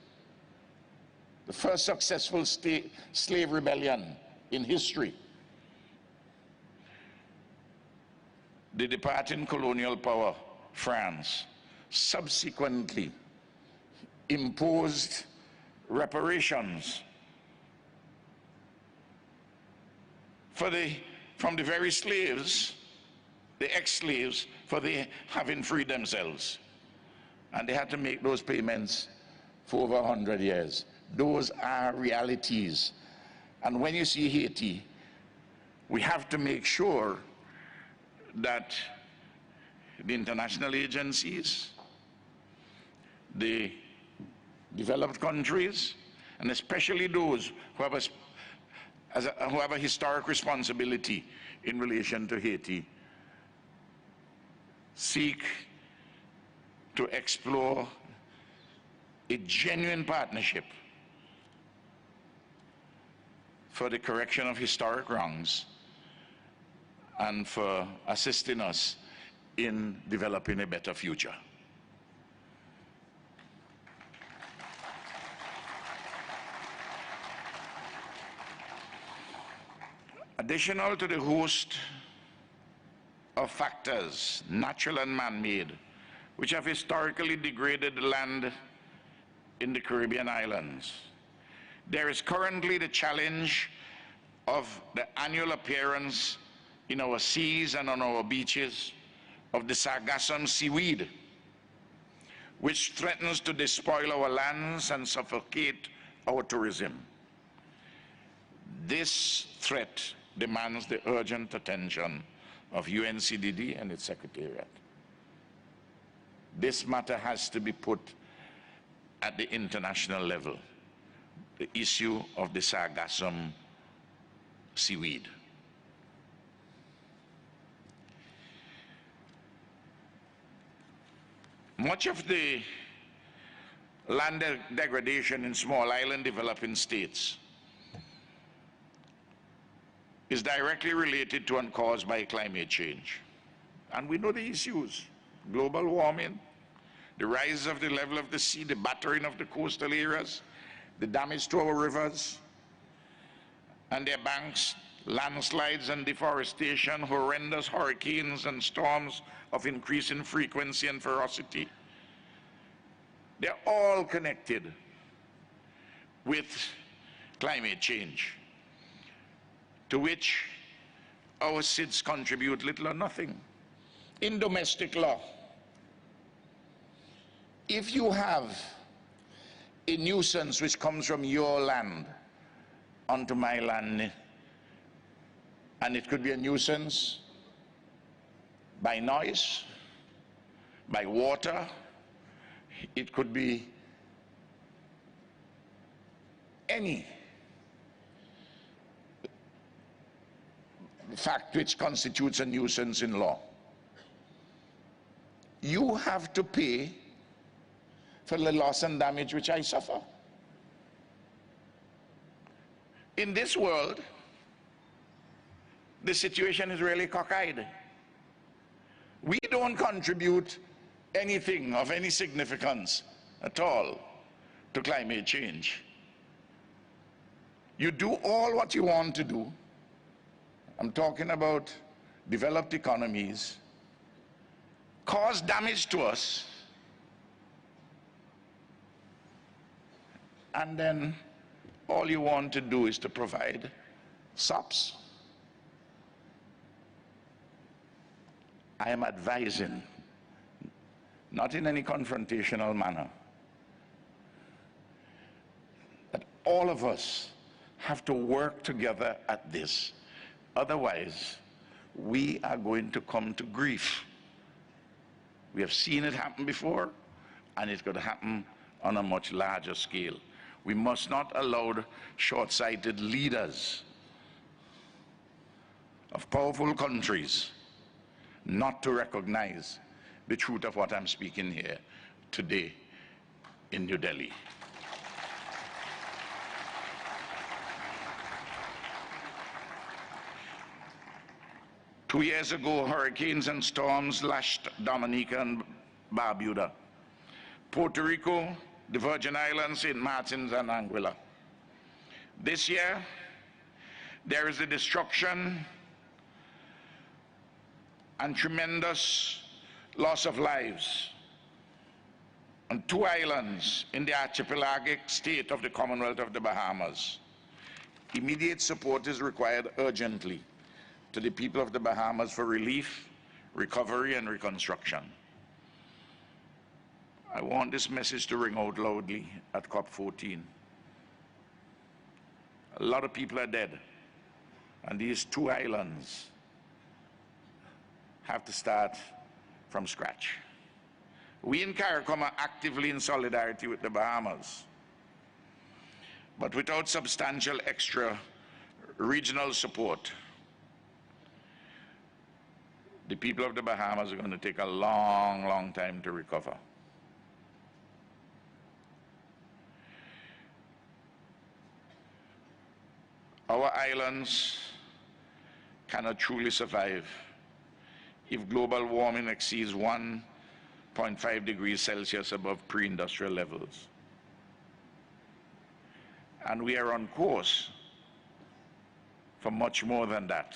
the first successful slave rebellion in history, the departing colonial power, France, subsequently imposed reparations from the very slaves, the ex-slaves, for they having freed themselves. And they had to make those payments for over 100 years. Those are realities. And when you see Haiti, we have to make sure that the international agencies, the developed countries, and especially those who have a historic responsibility in relation to Haiti, seek to explore a genuine partnership for the correction of historic wrongs and for assisting us in developing a better future. Additional to the host of factors, natural and man-made, which have historically degraded the land in the Caribbean islands, there is currently the challenge of the annual appearance in our seas and on our beaches of the sargassum seaweed, which threatens to despoil our lands and suffocate our tourism. This threat demands the urgent attention of UNCDD and its Secretariat. This matter has to be put at the international level, the issue of the sargassum seaweed. Much of the land degradation in small island developing states is directly related to and caused by climate change. And we know the issues: global warming, the rise of the level of the sea, the battering of the coastal areas, the damage to our rivers and their banks, landslides and deforestation, horrendous hurricanes and storms of increasing frequency and ferocity. They're all connected with climate change, to which our SIDS contribute little or nothing. In domestic law, if you have a nuisance which comes from your land onto my land, and it could be a nuisance by noise, by water, it could be any fact which constitutes a nuisance in law, you have to pay for the loss and damage which I suffer. In this world, the situation is really cockeyed. We don't contribute anything of any significance at all to climate change. You do all what you want to do. I'm talking about developed economies, cause damage to us, and then all you want to do is to provide SOPs. I am advising, not in any confrontational manner, that all of us have to work together at this. Otherwise, we are going to come to grief. We have seen it happen before, and it's going to happen on a much larger scale. We must not allow short-sighted leaders of powerful countries not to recognize the truth of what I'm speaking here today in New Delhi. Two years ago, hurricanes and storms lashed Dominica and Barbuda, Puerto Rico, the Virgin Islands, St. Martins, and Anguilla. This year, there is the destruction and tremendous loss of lives on 2 islands in the archipelagic state of the Commonwealth of the Bahamas. Immediate support is required urgently to the people of the Bahamas for relief, recovery, and reconstruction. I want this message to ring out loudly at COP14. A lot of people are dead, and these 2 islands have to start from scratch. We in CARICOM are actively in solidarity with the Bahamas, but without substantial extra regional support, the people of the Bahamas are going to take a long, long time to recover. Our islands cannot truly survive if global warming exceeds 1.5 degrees Celsius above pre-industrial levels. And we are on course for much more than that.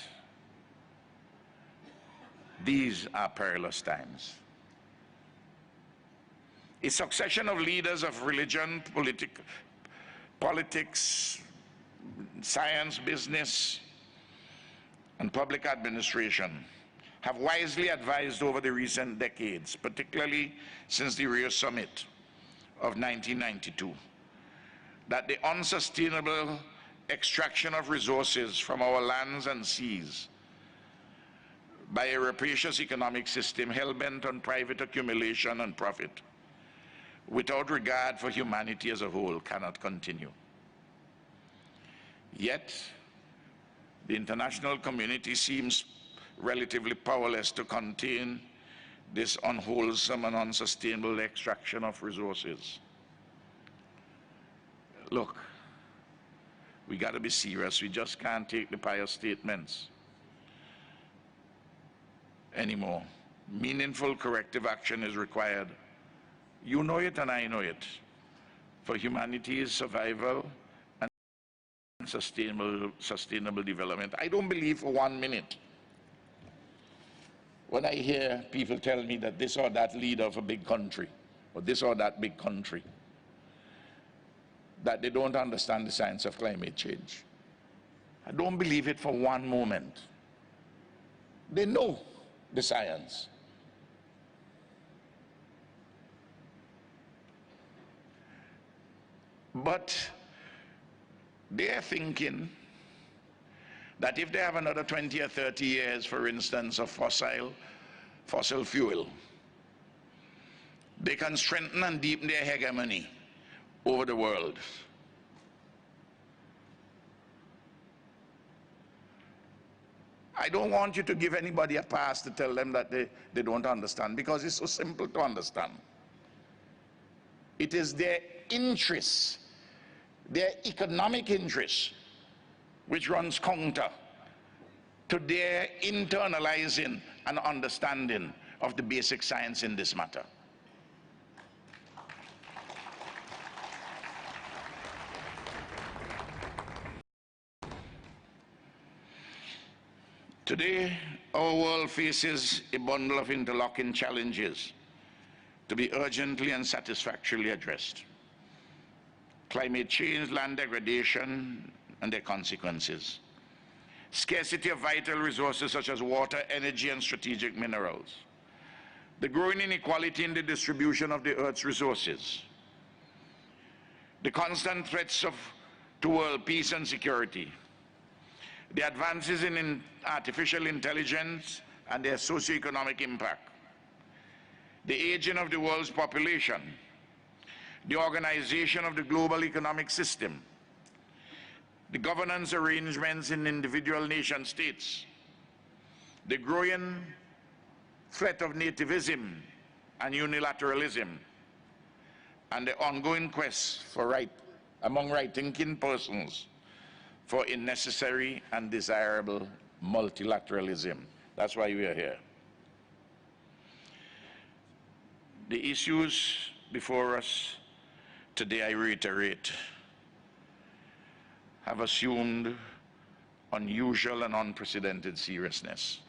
These are perilous times. A succession of leaders of religion, politics, science, business, and public administration have wisely advised over the recent decades, particularly since the Rio Summit of 1992, that the unsustainable extraction of resources from our lands and seas by a rapacious economic system hell-bent on private accumulation and profit, without regard for humanity as a whole, cannot continue. Yet, the international community seems relatively powerless to contain this unwholesome and unsustainable extraction of resources. Look, we got to be serious. We just can't take the pious statements anymore. Meaningful corrective action is required. You know it and I know it. For humanity's survival and sustainable development. I don't believe for 1 minute when I hear people tell me that this or that leader of a big country, or this or that big country, that they don't understand the science of climate change. I don't believe it for 1 moment. They know the science. But they're thinking that if they have another 20 or 30 years, for instance, of fossil fuel, they can strengthen and deepen their hegemony over the world. I don't want you to give anybody a pass to tell them that they don't understand, because it's so simple to understand. It is their interests, their economic interests, which runs counter to their internalizing and understanding of the basic science in this matter. Today, our world faces a bundle of interlocking challenges to be urgently and satisfactorily addressed. Climate change, land degradation, and their consequences. Scarcity of vital resources such as water, energy, and strategic minerals. The growing inequality in the distribution of the Earth's resources. The constant threats to world peace and security. The advances in artificial intelligence and their socio-economic impact. The aging of the world's population. The organization of the global economic system. The governance arrangements in individual nation states. The growing threat of nativism and unilateralism. And the ongoing quest for among right-thinking persons for a necessary and desirable multilateralism. That's why we are here. The issues before us today, I reiterate, have assumed unusual and unprecedented seriousness.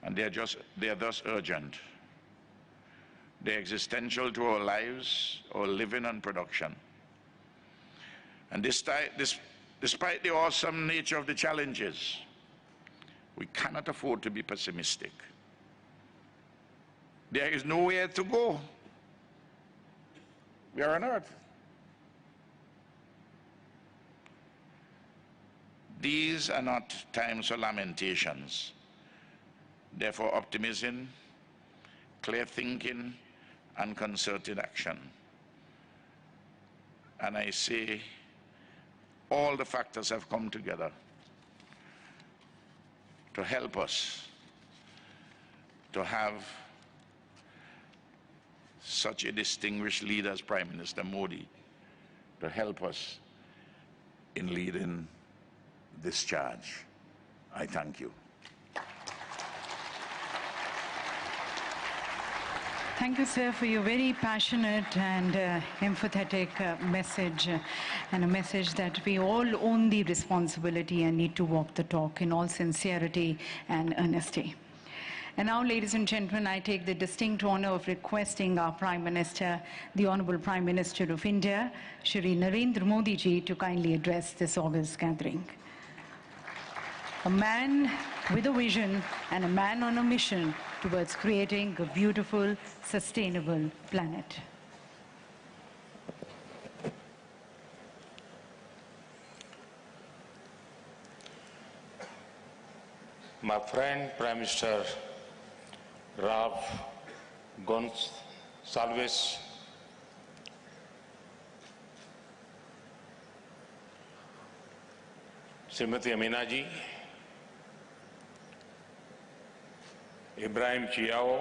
And they are thus urgent. They're existential to our lives, our living and production. And despite the awesome nature of the challenges, we cannot afford to be pessimistic. There is nowhere to go. We are on Earth. These are not times for lamentations. Therefore, optimism, clear thinking, and concerted action. And I say, all the factors have come together to help us to have such a distinguished leader as Prime Minister Modi, to help us in leading this charge. I thank you. Thank you, sir, for your very passionate and empathetic message, and a message that we all own the responsibility and need to walk the talk in all sincerity and earnesty. And now, ladies and gentlemen, I take the distinct honor of requesting our Prime Minister, the Honorable Prime Minister of India, Shri Narendra Modi ji, to kindly address this august gathering. A man with a vision and a man on a mission towards creating a beautiful, sustainable planet. My friend Prime Minister Ralph Gonsalves, Srimati Amina ji, Ibrahim Chiao,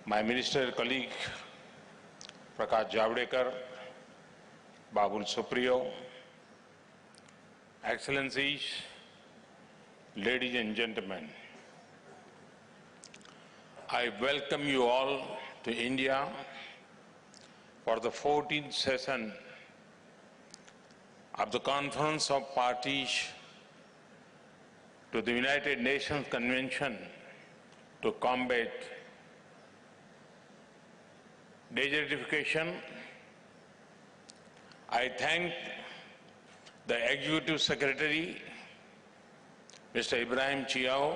my ministerial colleague Prakash Javadekar, Babul Supriyo, Excellencies, ladies and gentlemen, I welcome you all to India for the 14th session of the Conference of Parties to the United Nations Convention to combat desertification. I thank the Executive Secretary, Mr. Ibrahim Chiao,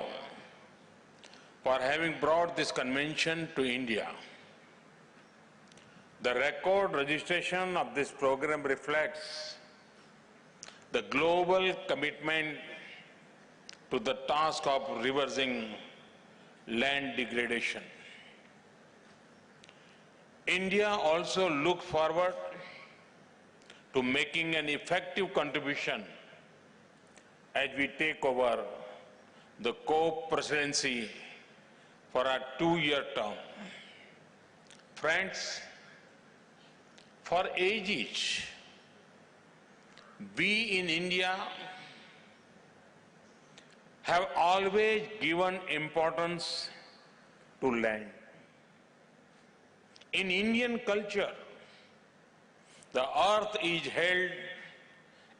for having brought this convention to India. The record registration of this program reflects the global commitment to the task of reversing land degradation. India also looks forward to making an effective contribution as we take over the co-presidency for our 2-year term. Friends, for ages, we in India have always given importance to land. In Indian culture, the earth is held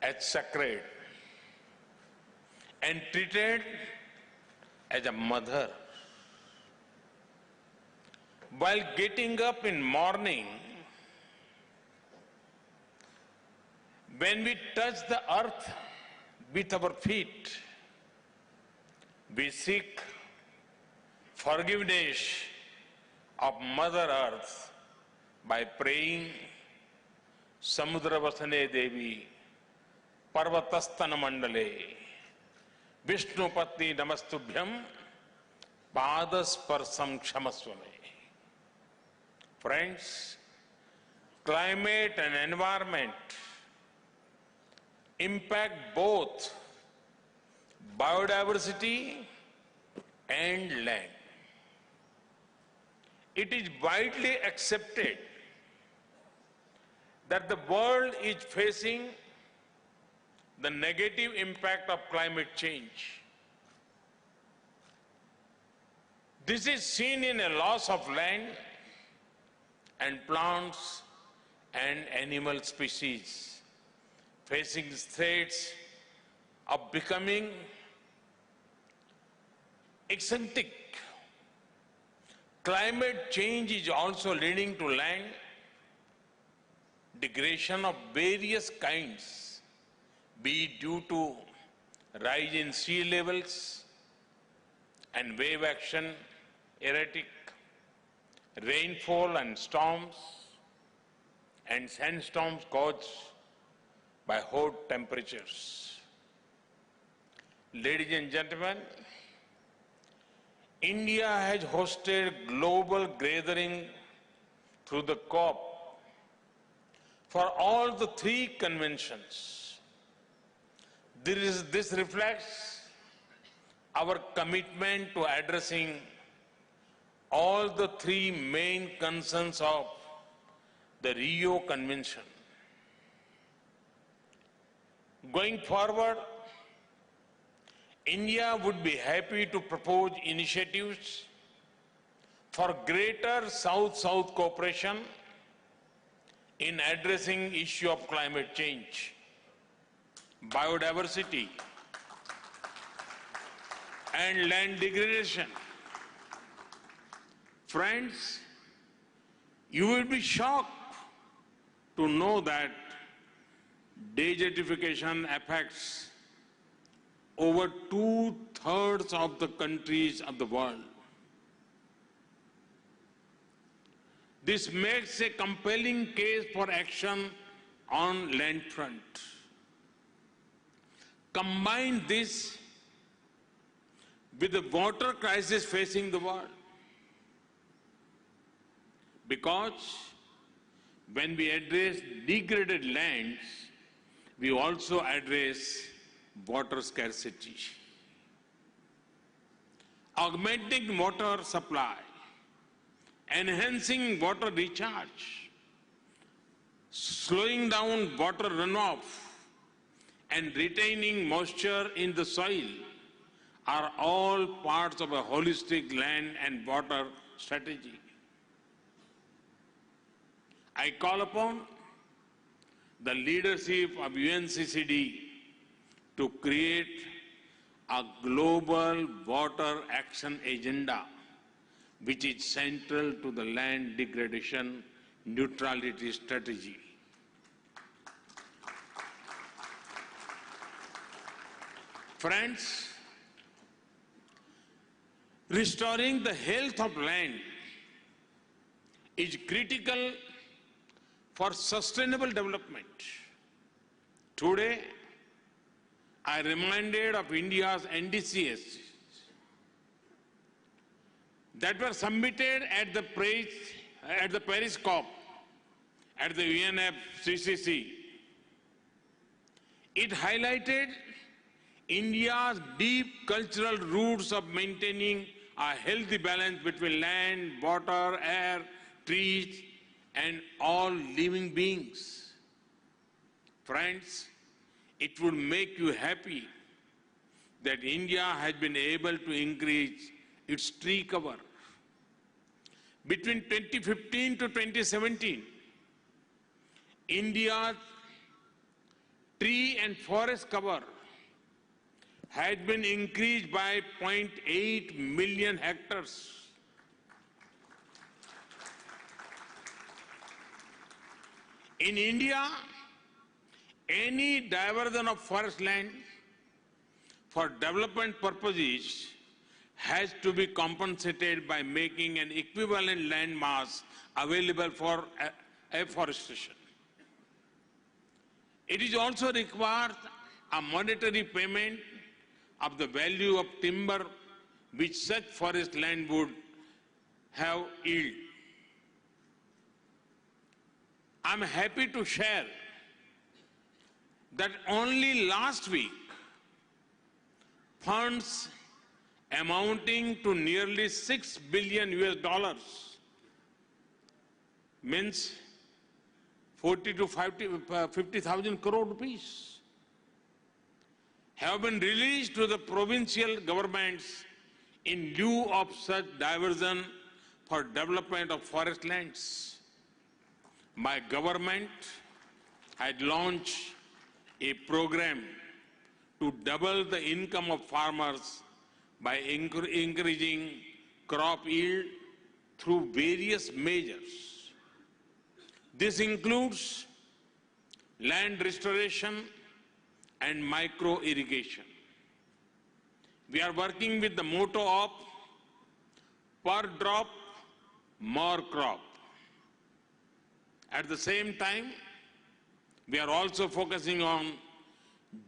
as sacred and treated as a mother. While getting up in morning, when we touch the earth with our feet, we seek forgiveness of Mother Earth by praying Samudravasane Devi Parvatastana Mandale Vishnupatni Namastubhyam Padasparsam Kshamaswame. Friends, climate and environment impact both biodiversity and land. It is widely accepted that the world is facing the negative impact of climate change. This is seen in a loss of land and plants and animal species facing threats of becoming extinct Climate change is also leading to land degradation of various kinds, be it due to rise in sea levels and wave action, erratic rainfall and storms, and sandstorms caused by hot temperatures. Ladies and gentlemen, India has hosted global gathering through the COP for all the three conventions. This reflects our commitment to addressing all the three main concerns of the Rio Convention. Going forward, India would be happy to propose initiatives for greater South-South cooperation in addressing issue of climate change, biodiversity, and land degradation. Friends, you will be shocked to know that desertification affects over 2/3 of the countries of the world. This makes a compelling case for action on land front. Combine this with the water crisis facing the world. Because when we address degraded lands, we also address water scarcity. Augmenting water supply, enhancing water recharge, slowing down water runoff, and retaining moisture in the soil are all parts of a holistic land and water strategy. I call upon the leadership of UNCCD to create a global water action agenda which is central to the land degradation neutrality strategy. Friends, restoring the health of land is critical for sustainable development. Today, I reminded of India's NDCs that were submitted at the Paris COP at the UNFCCC. It highlighted India's deep cultural roots of maintaining a healthy balance between land, water, air, trees, and all living beings. Friends, it would make you happy that India has been able to increase its tree cover. Between 2015 to 2017, India's tree and forest cover had been increased by 0.8 million hectares. In India, any diversion of forest land for development purposes has to be compensated by making an equivalent land mass available for afforestation. It is also required a monetary payment of the value of timber which such forest land would have yield. I'm happy to share that only last week, funds amounting to nearly $6 billion means 40 to 50,000 crore rupees have been released to the provincial governments in lieu of such diversion for development of forest lands. My government had launched a program to double the income of farmers by increasing crop yield through various measures. This includes land restoration and micro-irrigation. We are working with the motto of per drop, more crop. At the same time, we are also focusing on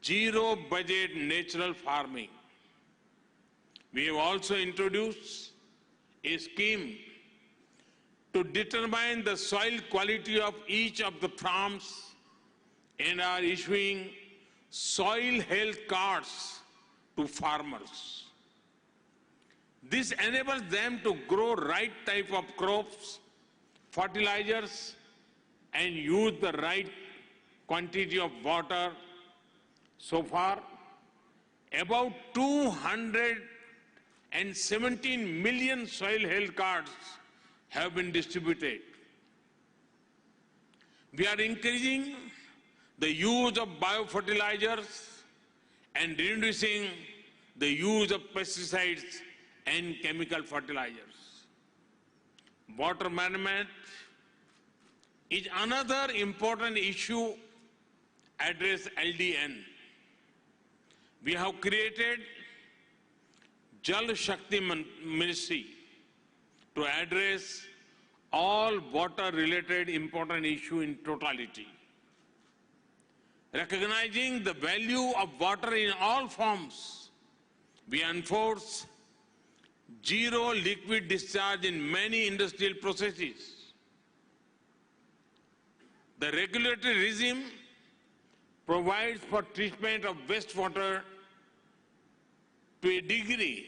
zero budget natural farming. We have also introduced a scheme to determine the soil quality of each of the farms and are issuing soil health cards to farmers. This enables them to grow right type of crops, fertilizers, and use the right quantity of water. So far, about 217 million soil health cards have been distributed. We are increasing the use of biofertilizers and reducing the use of pesticides and chemical fertilizers. Water management is another important issue addressed LDN. We have created Jal Shakti Ministry to address all water-related important issues in totality. Recognizing the value of water in all forms, we enforce zero liquid discharge in many industrial processes. The regulatory regime provides for treatment of wastewater to a degree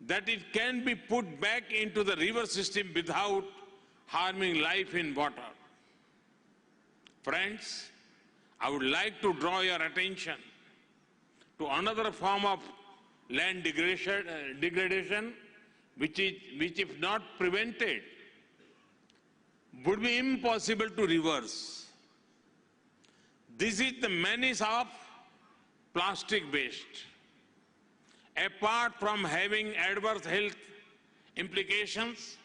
that it can be put back into the river system without harming life in water. Friends, I would like to draw your attention to another form of land degradation which if not prevented, would be impossible to reverse. This is the menace of plastic waste. Apart from having adverse health implications,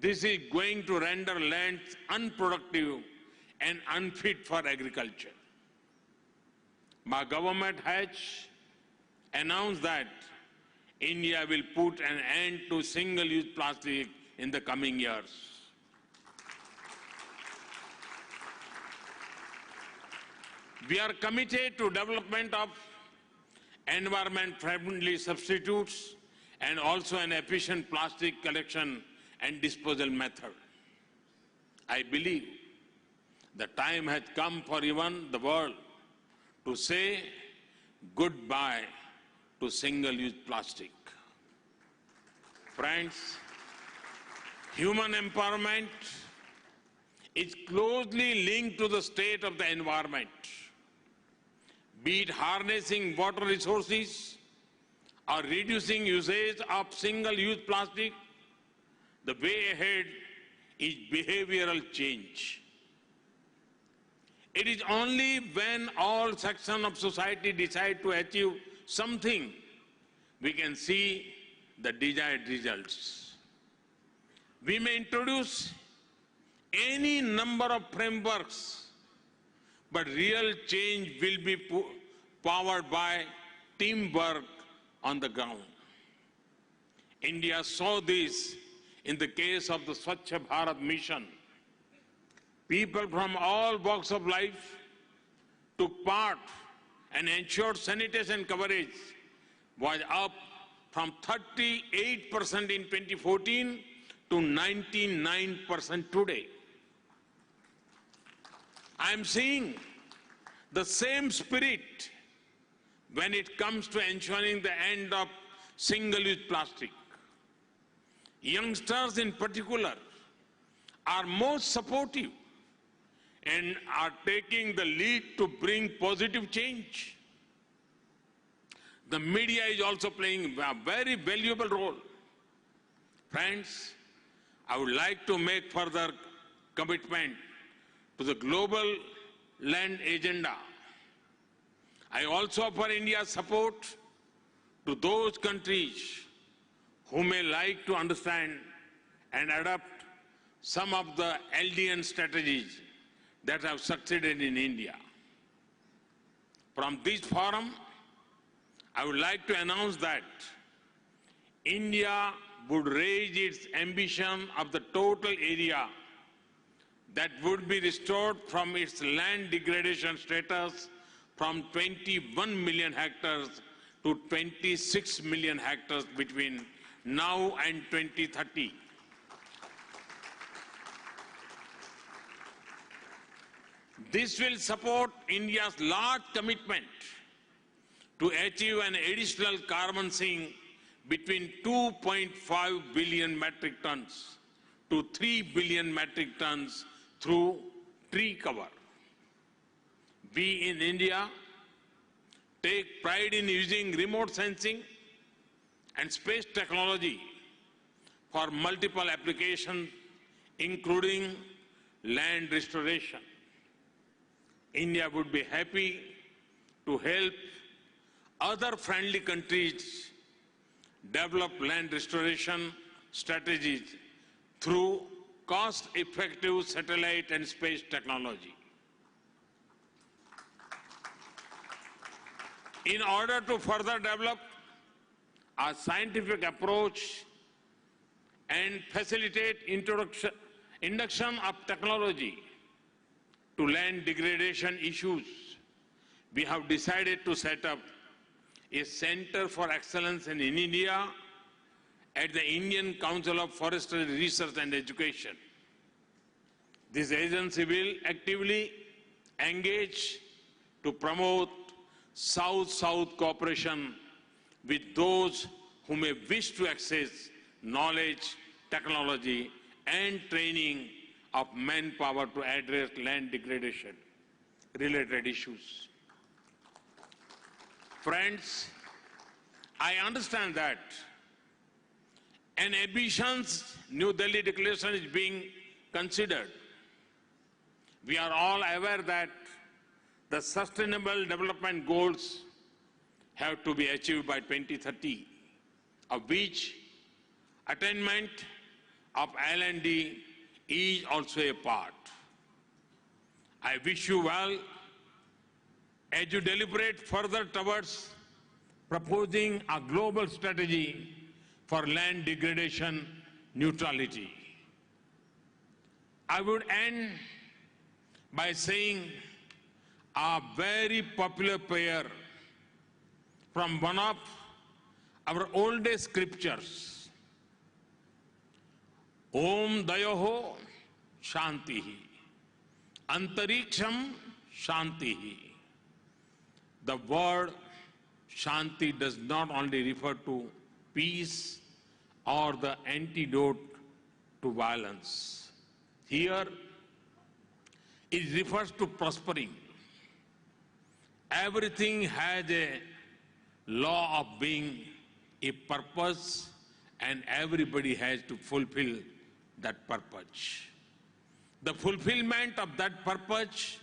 this is going to render lands unproductive and unfit for agriculture. My government has announced that India will put an end to single-use plastic in the coming years. We are committed to development of environment-friendly substitutes and also an efficient plastic collection and disposal method. I believe the time has come for even the world to say goodbye to single-use plastic. Friends, human empowerment is closely linked to the state of the environment. Be it harnessing water resources or reducing usage of single-use plastic, the way ahead is behavioral change. It is only when all sections of society decide to achieve something we can see the desired results. We may introduce any number of frameworks, but real change will be powered by teamwork on the ground. India saw this in the case of the Swachh Bharat mission. People from all walks of life took part and ensured sanitation coverage was up from 38% in 2014 to 99% today. I am seeing the same spirit when it comes to ensuring the end of single-use plastic. Youngsters in particular are most supportive and are taking the lead to bring positive change. The media is also playing a very valuable role. Friends, I would like to make further commitment to the global land agenda. I also offer India's support to those countries who may like to understand and adopt some of the LDN strategies that have succeeded in India. From this forum, I would like to announce that India would raise its ambition of the total area that would be restored from its land degradation status from 21 million hectares to 26 million hectares between now and 2030. This will support India's large commitment to achieve an additional carbon sink between 2.5 billion metric tons to 3 billion metric tons through tree cover. We in India take pride in using remote sensing and space technology for multiple applications, including land restoration. India would be happy to help other friendly countries develop land restoration strategies through cost-effective satellite and space technology. In order to further develop a scientific approach and facilitate induction of technology to land degradation issues, we have decided to set up a Center for Excellence in India at the Indian Council of Forestry Research and Education. This agency will actively engage to promote South-South cooperation with those who may wish to access knowledge, technology, and training of manpower to address land degradation related issues. Friends, I understand that an ambitious New Delhi Declaration is being considered. We are all aware that the Sustainable Development Goals have to be achieved by 2030, of which attainment of L&D is also a part. I wish you well as you deliberate further towards proposing a global strategy for land degradation neutrality. I would end by saying a very popular prayer from one of our oldest scriptures, Om Dayoho Shantihi, Antariksham Shantihi. The word Shanti does not only refer to peace or the antidote to violence. Here, it refers to prospering. Everything has a law of being, a purpose, and everybody has to fulfill that purpose. The fulfillment of that purpose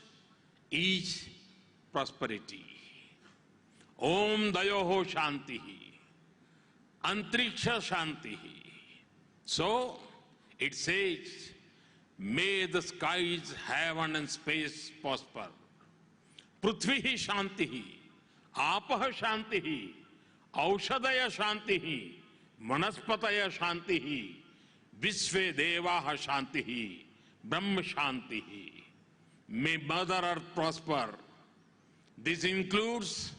is prosperity. Om Dayoho Shantihi, Antariksha Shantihi. So, it says, may the skies, heaven and space prosper. Prithvihi Shantihi, Apaha Shantihi, Aushadaya Shantihi, Manaspataya Shantihi, Visve Devaha Shantihi, Brahma Shantihi. May Mother Earth prosper. This includes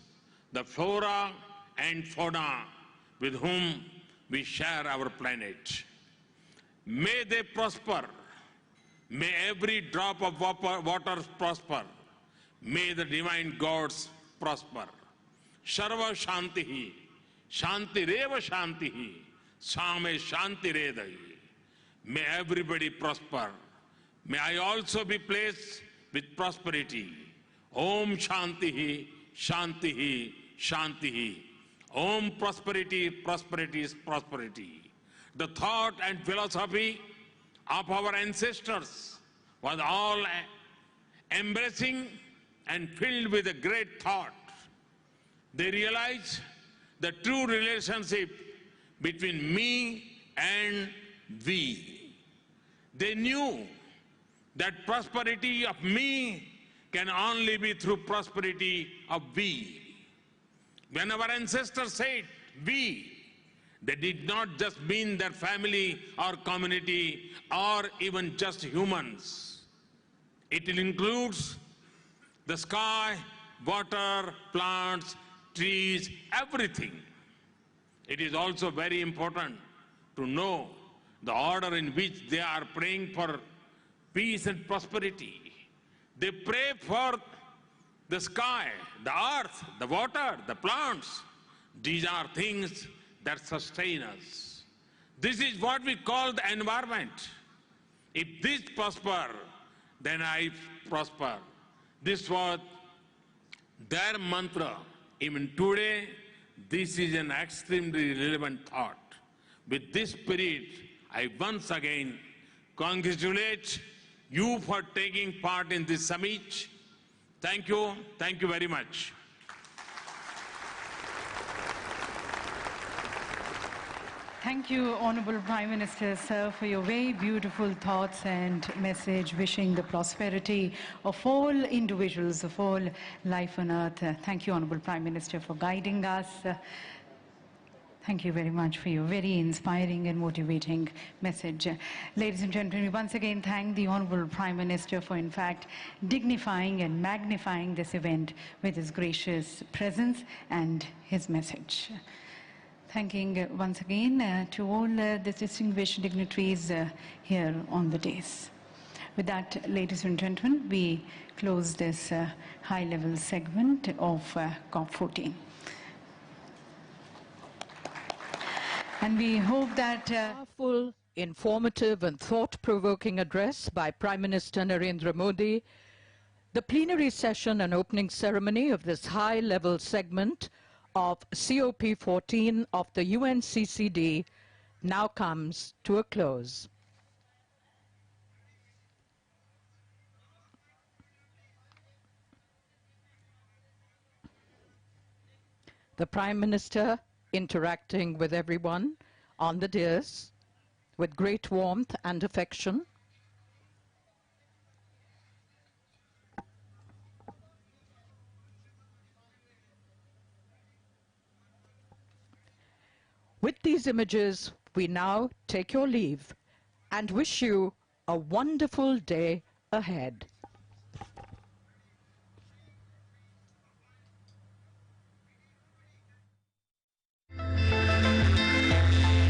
the flora and fauna with whom we share our planet. May they prosper. May every drop of water prosper. May the divine gods prosper. Sarva Shantihi, Shanti Reva Shantihi, Same Shanti Redai. May everybody prosper. May I also be placed with prosperity. Om Shantihi, Shantihi, Shantihi. Om prosperity, prosperity, prosperity. The thought and philosophy of our ancestors was all embracing and filled with a great thought. They realized the true relationship between me and we. They knew that prosperity of me can only be through prosperity of we. When our ancestors said we, they did not just mean their family or community or even just humans. It includes the sky, water, plants, trees, everything. It is also very important to know the order in which they are praying for peace and prosperity. They pray for the sky, the earth, the water, the plants. These are things that sustain us. This is what we call the environment. If this prosper, then I prosper. This was their mantra. Even today, this is an extremely relevant thought. With this spirit, I once again congratulate you for taking part in this summit. Thank you very much. Thank you, Honorable Prime Minister, sir, for your very beautiful thoughts and message wishing the prosperity of all individuals, of all life on earth. Thank you, Honorable Prime Minister, for guiding us. Thank you very much for your very inspiring and motivating message. Ladies and gentlemen, we once again thank the Honorable Prime Minister for, in fact, dignifying and magnifying this event with his gracious presence and his message. Thanking once again to all the distinguished dignitaries here on the dais. With that, ladies and gentlemen, we close this high-level segment of COP14. And we hope that powerful, informative and thought-provoking address by Prime Minister Narendra Modi, the plenary session and opening ceremony of this high-level segment of COP14 of the UNCCD now comes to a close. The Prime Minister interacting with everyone on the dais with great warmth and affection. With these images, we now take your leave and wish you a wonderful day ahead.